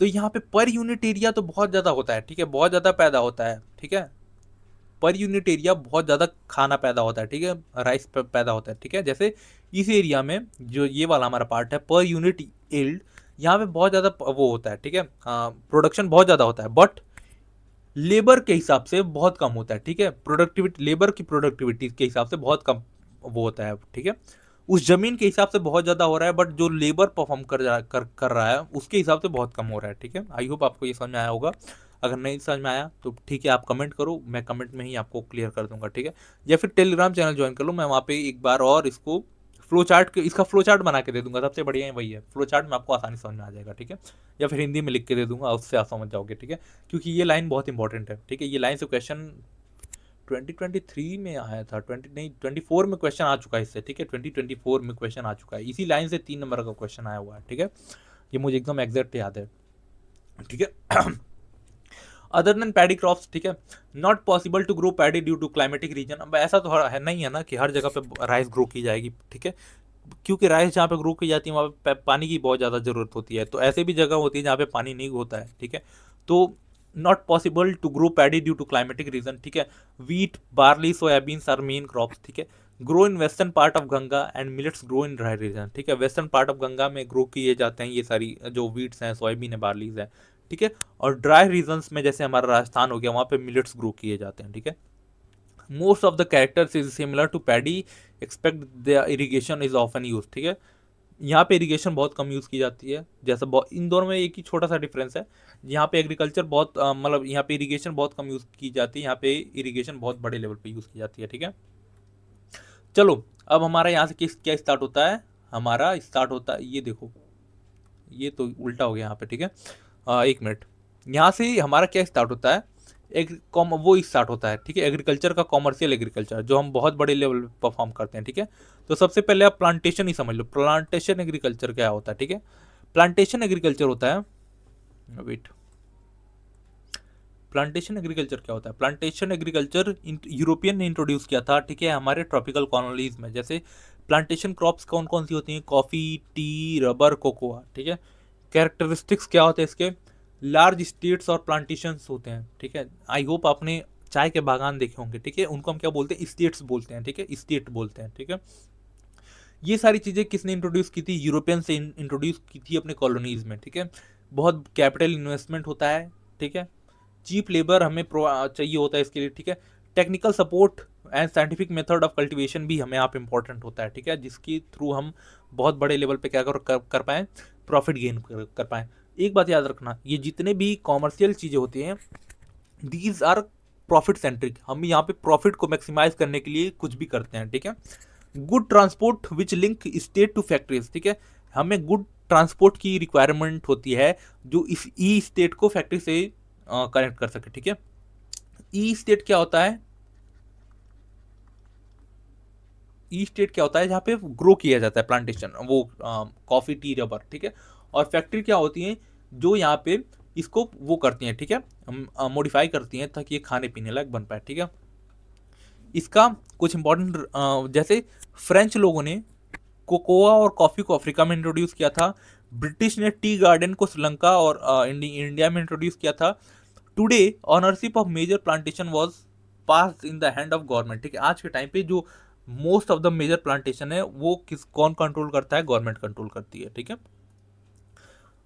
तो यहाँ पे पर यूनिट एरिया तो बहुत ज़्यादा होता है, ठीक है, बहुत ज़्यादा पैदा होता है, ठीक है। पर यूनिट एरिया बहुत ज़्यादा खाना पैदा होता है, ठीक है, राइस पैदा होता है, ठीक है। जैसे इस एरिया में जो ये वाला हमारा पार्ट है, पर यूनिट यील्ड, यहाँ पे बहुत ज़्यादा वो होता है, ठीक है, प्रोडक्शन बहुत ज़्यादा होता है, बट लेबर के हिसाब से बहुत कम होता है, ठीक है। प्रोडक्टिविटी, लेबर की प्रोडक्टिविटी के हिसाब से बहुत कम वो होता है, ठीक है। उस जमीन के हिसाब से बहुत ज़्यादा हो रहा है, बट जो लेबर परफॉर्म कर रहा है उसके हिसाब से बहुत कम हो रहा है, ठीक है। आई होप आपको ये समझ में आया होगा। अगर नहीं समझ में आया तो ठीक है, आप कमेंट करो, मैं कमेंट में ही आपको क्लियर कर दूंगा, ठीक है। या फिर टेलीग्राम चैनल ज्वाइन कर लो, मैं वहाँ पे एक बार और इसको इसका फ्लो चार्ट बना के दे दूंगा, सबसे बढ़िया वही है, फ्लो चार्ट में आपको आसानी समझ में आ जाएगा, ठीक है। या फिर हिंदी में लिख के दे दूंगा, उससे आप समझ जाओगे, ठीक है। क्योंकि ये लाइन बहुत इंपॉर्टेंट है, ठीक है। ये लाइन से क्वेश्चन 2023 में आया था, 24 में क्वेश्चन आ चुका है इससे, ठीक है। 2024 में क्वेश्चन आ चुका है, इसी लाइन से 3 नंबर का क्वेश्चन आया हुआ है, ठीक है। ये मुझे एकदम एग्जैक्ट याद है, ठीक है। अदर देन पैडी क्रॉप्स, ठीक है, not possible to grow paddy due to climatic region. अब ऐसा तो है नहीं है ना कि हर जगह पे राइस ग्रो की जाएगी, ठीक है, क्योंकि राइस जहाँ पे ग्रो की जाती है वहाँ पे पानी की बहुत ज़्यादा ज़रूरत होती है। तो ऐसे भी जगह होती है जहाँ पे पानी नहीं होता है, ठीक है। तो not possible to grow paddy due to climatic region, ठीक है। Wheat, barley, soybeans are main crops, ठीक है। Grow in western part of Ganga and millets grow in dry region, ठीक है। वेस्टर्न पार्ट ऑफ गंगा में ग्रो किए जाते हैं ये सारी जो वीट्स हैं, सोयाबीन है, बार्लीज है, ठीक है। और ड्राई रीजन्स में जैसे हमारा राजस्थान हो गया, वहाँ पे मिलेट्स ग्रो किए जाते हैं, ठीक है। Most of the characters is similar to paddy expect the irrigation is often use, ठीक है। यहाँ पे इरिगेशन बहुत कम यूज़ की जाती है, जैसा इन दोनों में एक ही छोटा सा डिफरेंस है। यहाँ पे एग्रीकल्चर बहुत मतलब यहाँ पे इरिगेशन बहुत कम यूज़ की जाती है, यहाँ पे इरिगेशन बहुत बड़े लेवल पे यूज़ की जाती है, ठीक है। चलो अब हमारा यहाँ से क्या स्टार्ट होता है, हमारा स्टार्ट होता है, ये देखो ये तो उल्टा हो गया यहाँ पे, ठीक है। एक मिनट, यहाँ से हमारा क्या स्टार्ट होता है, वो स्टार्ट होता है, ठीक है। एग्रीकल्चर का कॉमर्शियल एग्रीकल्चर जो हम बहुत बड़े लेवल पे परफॉर्म करते हैं, ठीक है। तो सबसे पहले आप प्लांटेशन ही समझ लो, प्लांटेशन एग्रीकल्चर क्या होता है, ठीक है। प्लांटेशन एग्रीकल्चर होता है, वेट, प्लांटेशन एग्रीकल्चर क्या होता है, प्लांटेशन एग्रीकल्चर यूरोपियन ने इंट्रोड्यूस किया था, ठीक है, हमारे ट्रॉपिकल कॉलोनीज में। जैसे प्लांटेशन क्रॉप्स कौन कौन सी होती हैं, कॉफ़ी, टी, रबर, कोकोआ, ठीक है। कैरेक्टरिस्टिक्स क्या होते हैं इसके, लार्ज स्टेट्स और प्लांटेशंस होते हैं, ठीक है। आई होप आपने चाय के बागान देखे होंगे, ठीक है, उनको हम क्या बोलते हैं, स्टेट्स बोलते हैं, ठीक है, स्टेट बोलते हैं, ठीक है। ये सारी चीज़ें किसने इंट्रोड्यूस की थी, यूरोपियन से इंट्रोड्यूस की थी अपने कॉलोनीज में, ठीक है। बहुत कैपिटल इन्वेस्टमेंट होता है, ठीक है। चीप लेबर हमें चाहिए होता है इसके लिए, ठीक है। Technical support and scientific method of cultivation भी हमें आप इंपॉर्टेंट होता है, ठीक है, जिसकी थ्रू हम बहुत बड़े लेवल पे क्या कर पाएँ, प्रॉफिट गेन कर पाएँ। एक बात याद रखना, ये जितने भी कॉमर्शियल चीज़ें होती हैं, दीज आर प्रॉफिट सेंट्रिक, हम यहाँ पे प्रॉफिट को मैक्सिमाइज करने के लिए कुछ भी करते हैं, ठीक है। Good transport which link state to factories, ठीक है, हमें गुड ट्रांसपोर्ट की रिक्वायरमेंट होती है जो इस ई स्टेट को फैक्ट्री से कनेक्ट कर सके, ठीक है। ई स्टेट क्या होता है, ई स्टेट क्या होता है, जहाँ पे ग्रो किया जाता है प्लांटेशन, वो कॉफी, टी, रबर, ठीक है। और फैक्ट्री क्या होती है, जो यहाँ पे इसको वो करती हैं, ठीक है, मॉडिफाई करती हैं ताकि ये खाने पीने लायक बन पाए, ठीक है। इसका कुछ इंपॉर्टेंट, जैसे फ्रेंच लोगों ने कोकोआ और कॉफ़ी को अफ्रीका में इंट्रोड्यूस किया था, ब्रिटिश ने टी गार्डन को श्रीलंका और इंडिया में इंट्रोड्यूस किया था। Today ownership of major plantation was pass in the hand of government, ठीक है। आज के टाइम पे जो most of the major plantation है वो कौन कंट्रोल करता है, गवर्नमेंट कंट्रोल करती है, ठीक है।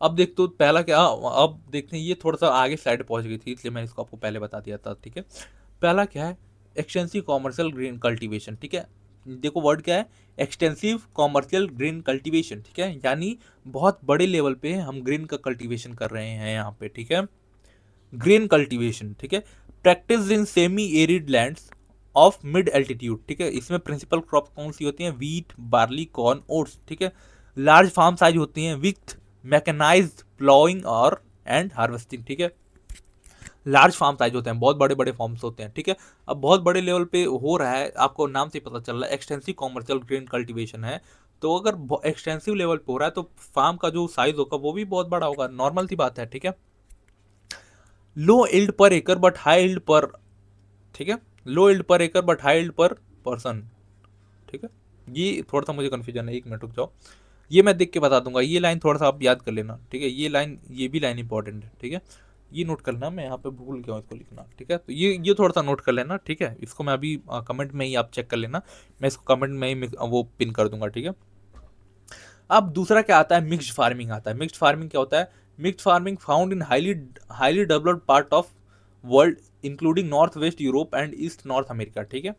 अब देख तो पहला क्या, अब देखते हैं, ये थोड़ा सा आगे स्लाइड पहुंच गई थी इसलिए मैंने इसको आपको पहले बता दिया था, ठीक है। पहला क्या है, एक्सटेंसिव कॉमर्शियल ग्रीन कल्टीवेशन, ठीक है। देखो वर्ड क्या है, एक्सटेंसिव कॉमर्शियल ग्रीन कल्टीवेशन, ठीक है, यानी बहुत बड़े लेवल पे हम ग्रीन का कल्टीवेशन कर रहे हैं यहाँ पे, ठीक है। ग्रीन कल्टीवेशन, ठीक है, practice in semi arid lands of mid altitude, ठीक है। इसमें प्रिंसिपल क्रॉप कौन सी होती हैं, वीट, बार्ली, कॉर्न, ओट्स, ठीक है। लार्ज फार्म साइज होती हैं विथ मैकेनाइज्ड प्लॉइंग और एंड हार्वेस्टिंग, ठीक है। लार्ज फार्म साइज होते हैं, बहुत बड़े बड़े फार्म्स होते हैं, ठीक है। अब बहुत बड़े लेवल पे हो रहा है, आपको नाम से पता चल रहा है, एक्सटेंसिव कॉमर्शियल ग्रीन कल्टीवेशन है। तो अगर एक्सटेंसिव लेवल पे हो रहा है तो फार्म का जो साइज होगा वो भी बहुत बड़ा होगा, नॉर्मल सी बात है, ठीक है। लो इल्ड पर एकर बट हाई इल्ड पर, ठीक है, लो इल्ड पर एकर बट हाई इल्ड पर पर्सन, ठीक है। ये थोड़ा सा मुझे कन्फ्यूजन है, एक मिनट रुक जाओ, ये मैं देख के बता दूंगा। ये लाइन थोड़ा सा आप याद कर लेना, ठीक है, ये लाइन, ये भी लाइन इंपॉर्टेंट है, ठीक है। ये नोट करना, मैं यहाँ पे भूल गया हूँ इसको लिखना, ठीक है। तो ये थोड़ा सा नोट कर लेना, ठीक है। इसको मैं अभी कमेंट में ही आप चेक कर लेना, मैं इसको कमेंट में ही वो पिन कर दूंगा, ठीक है। अब दूसरा क्या आता है, मिक्स्ड फार्मिंग आता है। मिक्स्ड फार्मिंग क्या होता है, mixed farming found in highly developed part of world including north west Europe and east north America, ठीक है।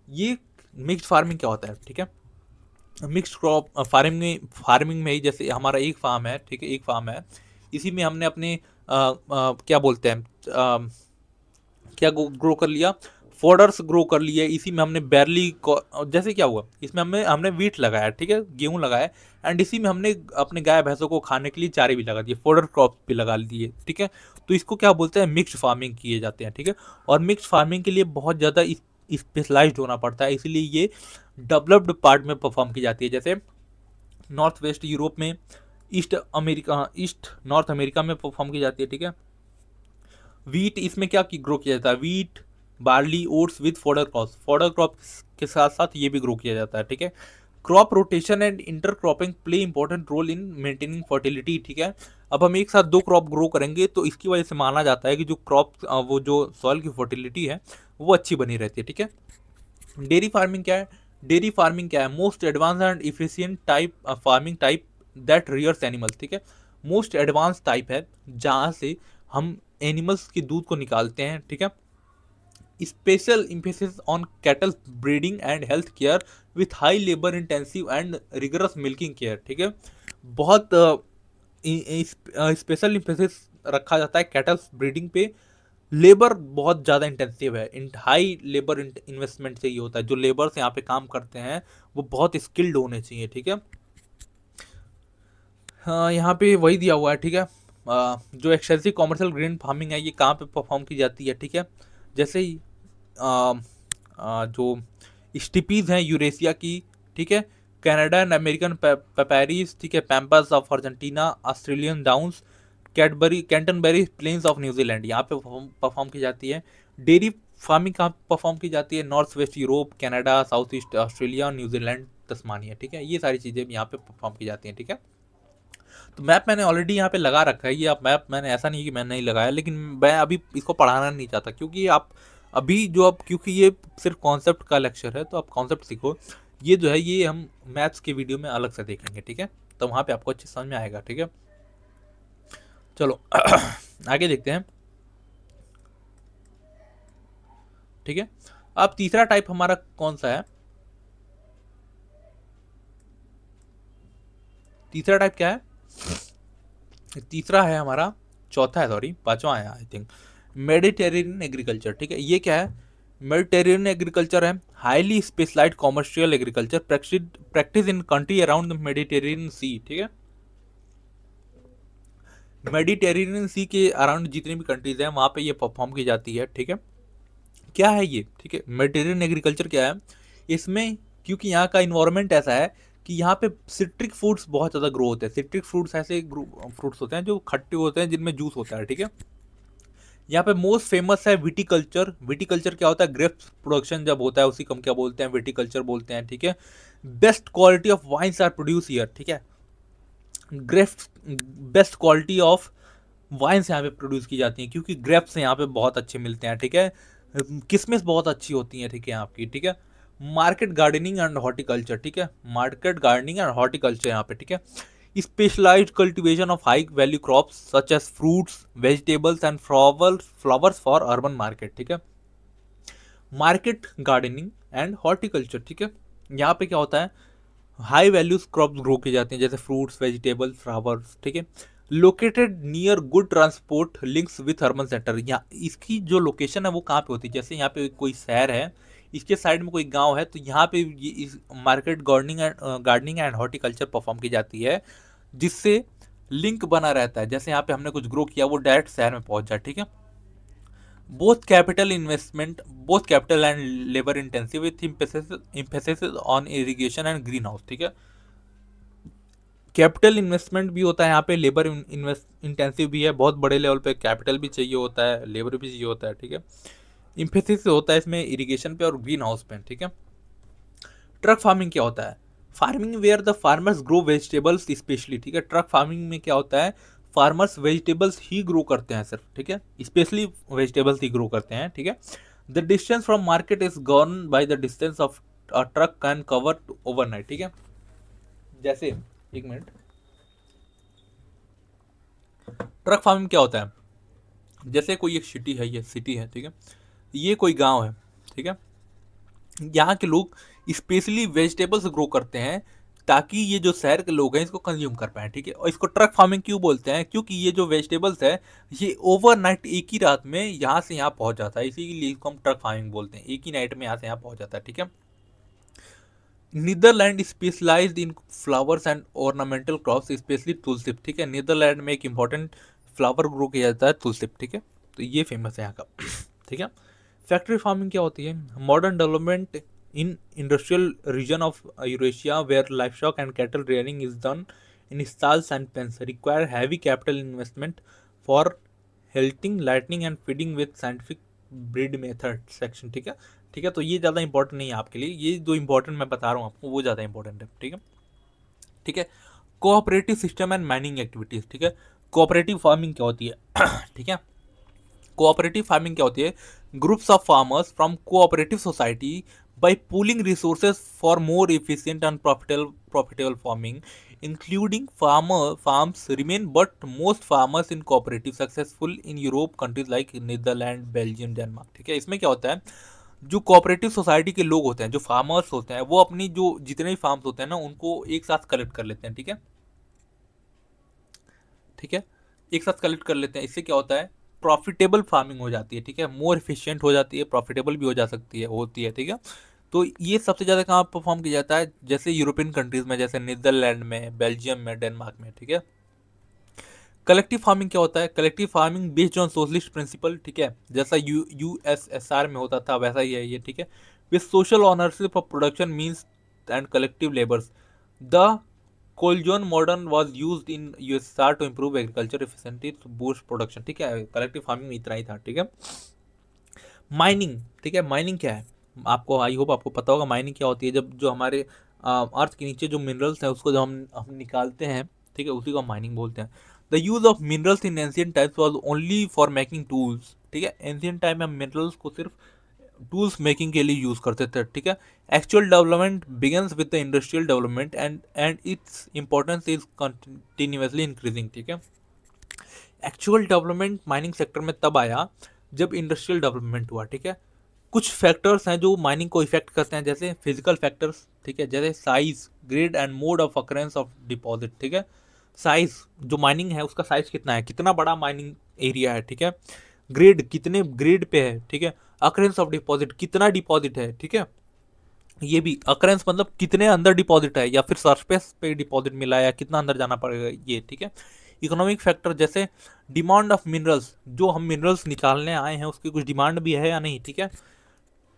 ये मिक्स्ड फार्मिंग क्या होता है, ठीक है। मिक्स्ड क्रॉप फार्मिंग में ही जैसे हमारा एक फार्म है, ठीक है, एक फार्म है, इसी में हमने अपने क्या बोलते हैं, क्या ग्रो कर लिया, फोडर्स ग्रो कर लिए, इसी में हमने बैरली, जैसे क्या हुआ, इसमें हमने वीट लगाया, ठीक है, गेहूं लगाया, एंड इसी में हमने अपने गाय भैंसों को खाने के लिए चारे भी लगा दिए, फोडर क्रॉप भी लगा दिए, ठीक है। तो इसको क्या बोलते हैं, मिक्स्ड फार्मिंग किए जाते हैं, ठीक है। और मिक्स्ड फार्मिंग के लिए बहुत ज़्यादा स्पेशलाइज्ड होना पड़ता है, इसलिए ये डेवलप्ड पार्ट में परफॉर्म की जाती है, जैसे नॉर्थ वेस्ट यूरोप में, ईस्ट नॉर्थ अमेरिका में परफॉर्म की जाती है, ठीक है। वीट, इसमें क्या ग्रो किया जाता है, wheat, barley, oats with fodder crop के साथ साथ ये भी ग्रो किया जाता है, ठीक है। Crop rotation and intercropping play important role in maintaining fertility, ठीक है। अब हम एक साथ दो क्रॉप ग्रो करेंगे तो इसकी वजह से माना जाता है कि जो क्रॉप वो जो सॉइल की फर्टिलिटी है वो अच्छी बनी रहती है, ठीक है। डेयरी फार्मिंग क्या है? डेयरी फार्मिंग क्या है? Most advance and efficient type farming type that rears animals, ठीक है। मोस्ट एडवांस टाइप है जहाँ से हम एनिमल्स के दूध को निकालते हैं, ठीक है। Special emphasis on cattle breeding and health care with high labour intensive and rigorous milking care, ठीक है। बहुत स्पेशल emphasis रखा जाता है कैटल ब्रीडिंग पे। लेबर बहुत ज़्यादा इंटेंसिव है, हाई लेबर इन्वेस्टमेंट से ये होता है। जो लेबर्स यहाँ पे काम करते हैं वो बहुत स्किल्ड होने चाहिए, ठीक है। हाँ, यहाँ पे वही दिया हुआ है, ठीक है। जो एक्सटेंसिव कॉमर्शियल ग्रेन फार्मिंग है ये कहाँ पे परफॉर्म की जाती है, ठीक है। जैसे ही जो स्टिपीज हैं यूरेशिया की, ठीक है, कनाडा एंड अमेरिकन पेपैरीज, ठीक है, pampas of Argentina, Australian downs, Cadbury Canterbury plains of New Zealand, यहाँ पे परफॉर्म की जाती है। डेयरी फार्मिंग कहाँ परफॉर्म की जाती है? North west Europe, Canada, south east Australia, New Zealand, Tasmania, ठीक है। ये सारी चीज़ें यहाँ पे परफॉर्म की जाती हैं, ठीक है। तो मैप मैंने ऑलरेडी यहाँ पे लगा रखा है। ये आप मैप मैंने ऐसा नहीं कि मैंने नहीं लगाया, लेकिन मैं अभी इसको पढ़ाना नहीं चाहता क्योंकि आप अभी जो अब क्योंकि ये सिर्फ कॉन्सेप्ट का लेक्चर है तो आप कॉन्सेप्ट सीखो। ये जो है ये हम मैथ्स के वीडियो में अलग से देखेंगे, ठीक है। तो वहाँ पे आपको अच्छे समझ में आएगा, ठीक है। चलो आगे देखते हैं, ठीक है। अब तीसरा टाइप हमारा कौन सा है? तीसरा टाइप क्या है? तीसरा है हमारा, चौथा है, सॉरी पांचवा है आई थिंक, मेडिटेरेनियन एग्रीकल्चर, ठीक है। ये क्या है? मेडिटेरेनियन एग्रीकल्चर है highly specialised commercial agriculture practice in country around the Mediterranean sea, ठीक है। मेडिटेरेनियन सी के अराउंड जितनी भी कंट्रीज हैं वहाँ पे ये परफॉर्म की जाती है, ठीक है। क्या है ये, ठीक है, मेडिटेरेनियन एग्रीकल्चर क्या है? इसमें क्योंकि यहाँ का इन्वायरमेंट ऐसा है कि यहाँ पे सिट्रिक फ्रूट्स बहुत ज़्यादा ग्रो होते हैं। सिट्रिक फ्रूट्स ऐसे फ्रूट्स होते हैं जो खट्टे होते हैं जिनमें जूस होता है, ठीक है। यहाँ पे मोस्ट फेमस है विटिकल्चर। विटिकल्चर क्या होता है? ग्रेप्स प्रोडक्शन जब होता है उसी को हम क्या बोलते हैं? विटिकल्चर बोलते हैं, ठीक है। Best quality of wines are produce here, ठीक है। Grapes, best quality of wines यहाँ पे प्रोड्यूस की जाती हैं क्योंकि ग्रेप्स यहाँ पे बहुत अच्छे मिलते हैं, ठीक है। किसमिस बहुत अच्छी होती है, ठीक है, आपकी, ठीक है। मार्केट गार्डनिंग एंड हॉर्टिकल्चर, ठीक है, मार्केट गार्डनिंग एंड हॉर्टिकल्चर यहाँ पे, ठीक है। Specialised cultivation of high value crops such as fruits, vegetables and flowers for urban market, ठीक है। मार्केट गार्डनिंग एंड हॉर्टिकल्चर, ठीक है। यहाँ पे क्या होता है? हाई वैल्यूज क्रॉप्स ग्रो किए जाते हैं जैसे फ्रूट्स, वेजिटेबल्स, फ्लावर्स, ठीक है। Located near good transport links with urban centre. यहाँ इसकी जो लोकेशन है वो कहाँ पे होती है? जैसे यहाँ पे कोई शहर है, इसके साइड में कोई गांव है, तो यहाँ पे ये इस market gardening and horticulture perform की जाती है जिससे लिंक बना रहता है। जैसे यहाँ पे हमने कुछ ग्रो किया वो डायरेक्ट शहर में पहुंच जाए, ठीक है। Both capital and labour intensive with emphasis on irrigation and green house, ठीक है। कैपिटल इन्वेस्टमेंट भी होता है यहाँ पे, लेबर इंटेंसिव भी है, बहुत बड़े लेवल पे कैपिटल भी चाहिए होता है, लेबर भी चाहिए होता है, ठीक है। इम्फेसिस होता है इसमें इरिगेशन पे और ग्रीन हाउस पे, ठीक है। ट्रक फार्मिंग क्या होता है? Farming where the farmers grow vegetables specially, ठीक है। ट्रक फार्मिंग में क्या होता है? फार्मर्स वेजिटेबल्स ही ग्रो करते हैं सिर्फ, ठीक है, स्पेशली वेजिटेबल्स ही ग्रो करते हैं, ठीक है। The distance from market is govern by the distance of a truck can cover overnight, ठीक है। जैसे एक मिनट, ट्रक फार्मिंग क्या होता है? जैसे कोई एक सिटी है, ये सिटी है, ठीक है, ये कोई गांव है, ठीक है। यहाँ के लोग स्पेशली वेजिटेबल्स ग्रो करते हैं ताकि ये जो शहर के लोग हैं इसको कंज्यूम कर पाए, ठीक है। और इसको ट्रक फार्मिंग क्यों बोलते हैं? क्योंकि ये जो वेजिटेबल्स है ये ओवरनाइट एक ही रात में यहाँ से यहाँ पहुँच जाता है, इसीलिए इसको हम ट्रक फार्मिंग बोलते हैं। एक ही नाइट में यहाँ से यहाँ पहुँच जाता है, ठीक है। Netherland specialised in flowers and ornamental crops specially tulips, ठीक है। नीदरलैंड में एक इंपॉर्टेंट फ्लावर ग्रो किया जाता है तुलसिप, ठीक है। तो ये फेमस है यहाँ का, ठीक है। फैक्ट्री फार्मिंग क्या होती है? Modern development in industrial region of Eurasia where livestock and cattle rearing is done in stalls and pens require heavy capital investment for healthing, lightning and feeding with scientific breed method section, ठीक है। ठीक है। तो ये ज़्यादा important नहीं है आपके लिए, ये जो इंपॉर्टेंट मैं बता रहा हूँ आपको वो ज़्यादा इंपॉर्टेंट है, ठीक है। ठीक है, cooperative system and mining activities, ठीक है। कोऑपरेटिव फार्मिंग क्या होती है ठीक है, कोऑपरेटिव फार्मिंग क्या होती है, groups of farmers from cooperative society by pooling resources for more efficient and profitable farming, including farms remain, but most farmers in cooperative successful in Europe countries like Netherlands, Belgium, Denmark, ठीक है। इसमें क्या होता है, जो cooperative society के लोग होते हैं, जो फार्मर्स होते हैं, वो अपनी जो जितने भी फार्म्स होते हैं ना उनको एक साथ कलेक्ट कर लेते हैं, ठीक है, ठीक है, एक साथ कलेक्ट कर लेते हैं। इससे क्या होता है, प्रॉफिटेबल फार्मिंग हो जाती है, ठीक है, मोर एफिशिएंट हो जाती है, प्रॉफिटेबल भी हो जा सकती है, होती है, ठीक है। तो ये सबसे ज़्यादा कहाँ परफॉर्म किया जाता है, जैसे यूरोपियन कंट्रीज़ में, जैसे नीदरलैंड में, बेल्जियम में, डेनमार्क में, ठीक है। कलेक्टिव फार्मिंग क्या होता है, collective farming based on socialist principle, ठीक है, जैसा यूएसएसआर में होता था वैसा ही है ये, ठीक है। With social ownership of production means and collective labours, the kolkhoz modern was used in USSR to improve agriculture efficiency to boost production, ठीक है। कलेक्टिव फार्मिंग में इतना ही था, ठीक है। माइनिंग, ठीक है, माइनिंग क्या है, आपको आई होप आपको पता होगा माइनिंग क्या होती है। जब जो हमारे अर्थ के नीचे जो मिनरल्स हैं उसको जब हम निकालते हैं, ठीक है, उसी को हम माइनिंग बोलते हैं। The use of minerals in ancient times was only for making tools, ठीक है। एंशियंट टाइम में हम मिनरल्स को सिर्फ टूल्स मेकिंग के लिए यूज करते थे, ठीक है। Actual development begins with the industrial development and its importance is continuously increasing, ठीक है। एक्चुअल डेवलपमेंट माइनिंग सेक्टर में तब आया जब इंडस्ट्रियल डेवलपमेंट हुआ, ठीक है। कुछ फैक्टर्स हैं जो माइनिंग को इफेक्ट करते हैं, जैसे फिजिकल फैक्टर्स, ठीक है, जैसे size, grade and mode of occurrence of deposit, ठीक है। साइज, जो माइनिंग है उसका साइज कितना है, कितना बड़ा माइनिंग एरिया है, ठीक है। ग्रेड, कितने ग्रेड पे है, ठीक है। अकरेंस ऑफ डिपॉजिट, कितना डिपॉजिट है, ठीक है। ये भी अकरेंस मतलब कितने अंदर डिपॉजिट है या फिर सरफेस पे डिपॉजिट मिला है या कितना अंदर जाना पड़ेगा, ये, ठीक है। इकोनॉमिक फैक्टर, जैसे डिमांड ऑफ मिनरल्स, जो हम मिनरल्स निकालने आए हैं उसकी कुछ डिमांड भी है या नहीं, ठीक है।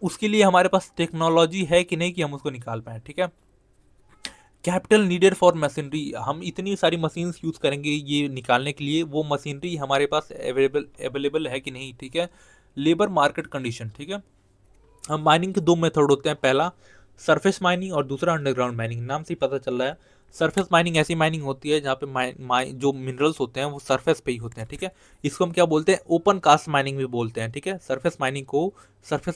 उसके लिए हमारे पास टेक्नोलॉजी है कि नहीं कि हम उसको निकाल पाए, ठीक है। कैपिटल नीडेड फॉर मशीनरी, हम इतनी सारी मशीन्स यूज करेंगे ये निकालने के लिए, वो मशीनरी हमारे पास अवेलेबल है कि नहीं, ठीक है। लेबर मार्केट कंडीशन, ठीक है। हम माइनिंग के दो मेथड होते हैं, पहला सरफेस माइनिंग और दूसरा अंडरग्राउंड माइनिंग। नाम से ही पता चल रहा है, सरफेस माइनिंग ऐसी माइनिंग होती है जहाँ पे जो मिनरल्स होते हैं वो सरफेस पे ही होते हैं, ठीक है। इसको हम क्या बोलते हैं, ओपन कास्ट माइनिंग भी बोलते हैं, ठीक है। Surface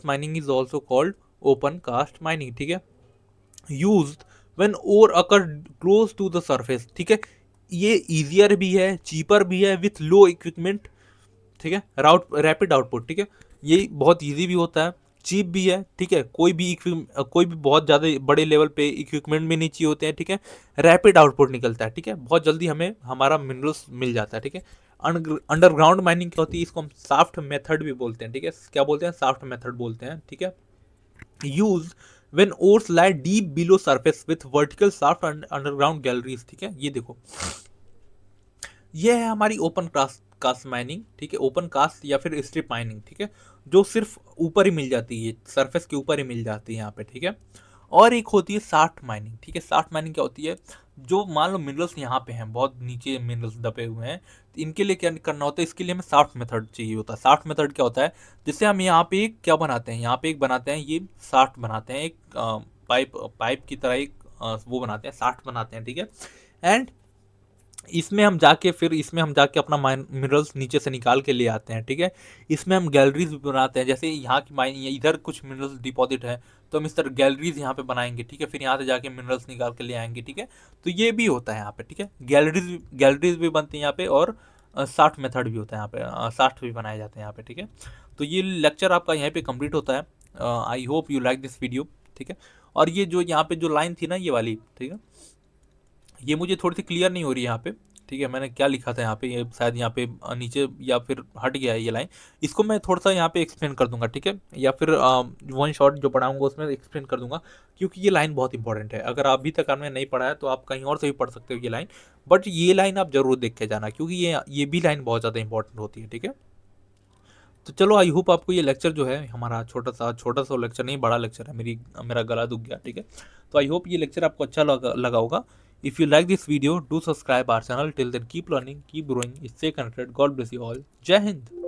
mining is also called open cast mining, ठीक है। Used when ore occur close to the surface, ठीक है। ये ईजियर भी है, चीपर भी है, विथ लो इक्विपमेंट, ठीक है, रैपिड आउटपुट, ठीक है। ये बहुत ईजी भी होता है, चीप भी है, ठीक है। कोई भी बहुत ज़्यादा बड़े लेवल पे इक्विपमेंट भी नहीं चाहिए होते हैं, ठीक है। रैपिड आउटपुट निकलता है, ठीक है, बहुत जल्दी हमें हमारा मिनरल्स मिल जाता है, ठीक है। अंडरग्राउंड माइनिंग क्या होती है, इसको हम साफ्ट मेथड भी बोलते हैं, ठीक है। क्या बोलते हैं, साफ्ट मेथड बोलते हैं, ठीक है। Use when ores lie deep below surface with vertical shaft underground galleries, ठीक है। ये देखो, ये है हमारी ओपन कास्ट माइनिंग, ठीक है, ओपन कास्ट या फिर स्ट्रिप माइनिंग, ठीक है, जो सिर्फ ऊपर ही मिल जाती है, सरफेस के ऊपर ही मिल जाती है यहाँ पे, ठीक है। और एक होती है साफ्ट माइनिंग, ठीक है। साफ्ट माइनिंग क्या होती है, जो मान लो मिनरल्स यहाँ पे हैं, बहुत नीचे मिनरल्स दबे हुए हैं, तो इनके लिए क्या करना होता है, इसके लिए हमें साफ्ट मेथड चाहिए होता है। साफ्ट मेथड क्या होता है, जिससे हम यहाँ पे एक क्या बनाते हैं, यहाँ पे एक बनाते हैं, ये साफ्ट बनाते हैं, एक पाइप की तरह एक वो बनाते हैं, साफ्ट बनाते हैं, ठीक है। एंड इसमें हम जाके अपना मिनरल्स नीचे से निकाल के ले आते हैं, ठीक है। इसमें हम गैलरीज भी बनाते हैं, जैसे यहाँ की माइन इधर कुछ मिनरल्स डिपॉजिट है तो हम इस तरह गैलरीज यहाँ पे बनाएंगे, ठीक है। फिर यहाँ से जाके मिनरल्स निकाल के ले आएंगे, ठीक है। तो ये भी होता है यहाँ पे, ठीक है। गैलरीज भी बनती है यहाँ पे, और साफ्ट मेथड भी होता है यहाँ पे, साफ्ट भी बनाए जाते हैं यहाँ पे, ठीक है। तो ये लेक्चर आपका यहाँ पे कंप्लीट होता है। I hope you like this video, ठीक है। और ये जो यहाँ पे जो लाइन थी ना, ये वाली, ठीक है, ये मुझे थोड़ी सी क्लियर नहीं हो रही यहाँ पे, ठीक है। मैंने क्या लिखा था यहाँ पे, ये शायद यहाँ पे नीचे या फिर हट गया है ये लाइन, इसको मैं थोड़ा सा यहाँ पे एक्सप्लेन कर दूंगा, ठीक है, या फिर वन शॉट जो पढ़ाऊंगा उसमें एक्सप्लेन कर दूंगा, क्योंकि ये लाइन बहुत इंपॉर्टेंट है। अगर अभी तक आपने नहीं पढ़ा है तो आप कहीं और से भी पढ़ सकते हो ये लाइन, बट ये लाइन आप जरूर देख के जाना, क्योंकि ये भी लाइन बहुत ज़्यादा इंपॉर्टेंट होती है, ठीक है। तो चलो, आई होप आपको ये लेक्चर जो है हमारा छोटा सा लेक्चर नहीं, बड़ा लेक्चर है, मेरा गला दुख गया, ठीक है। तो आई होप ये लेक्चर आपको अच्छा लगा होगा। If you like this video, do subscribe our channel. Till then, keep learning, keep growing, stay connected. God bless you all. Jai Hind.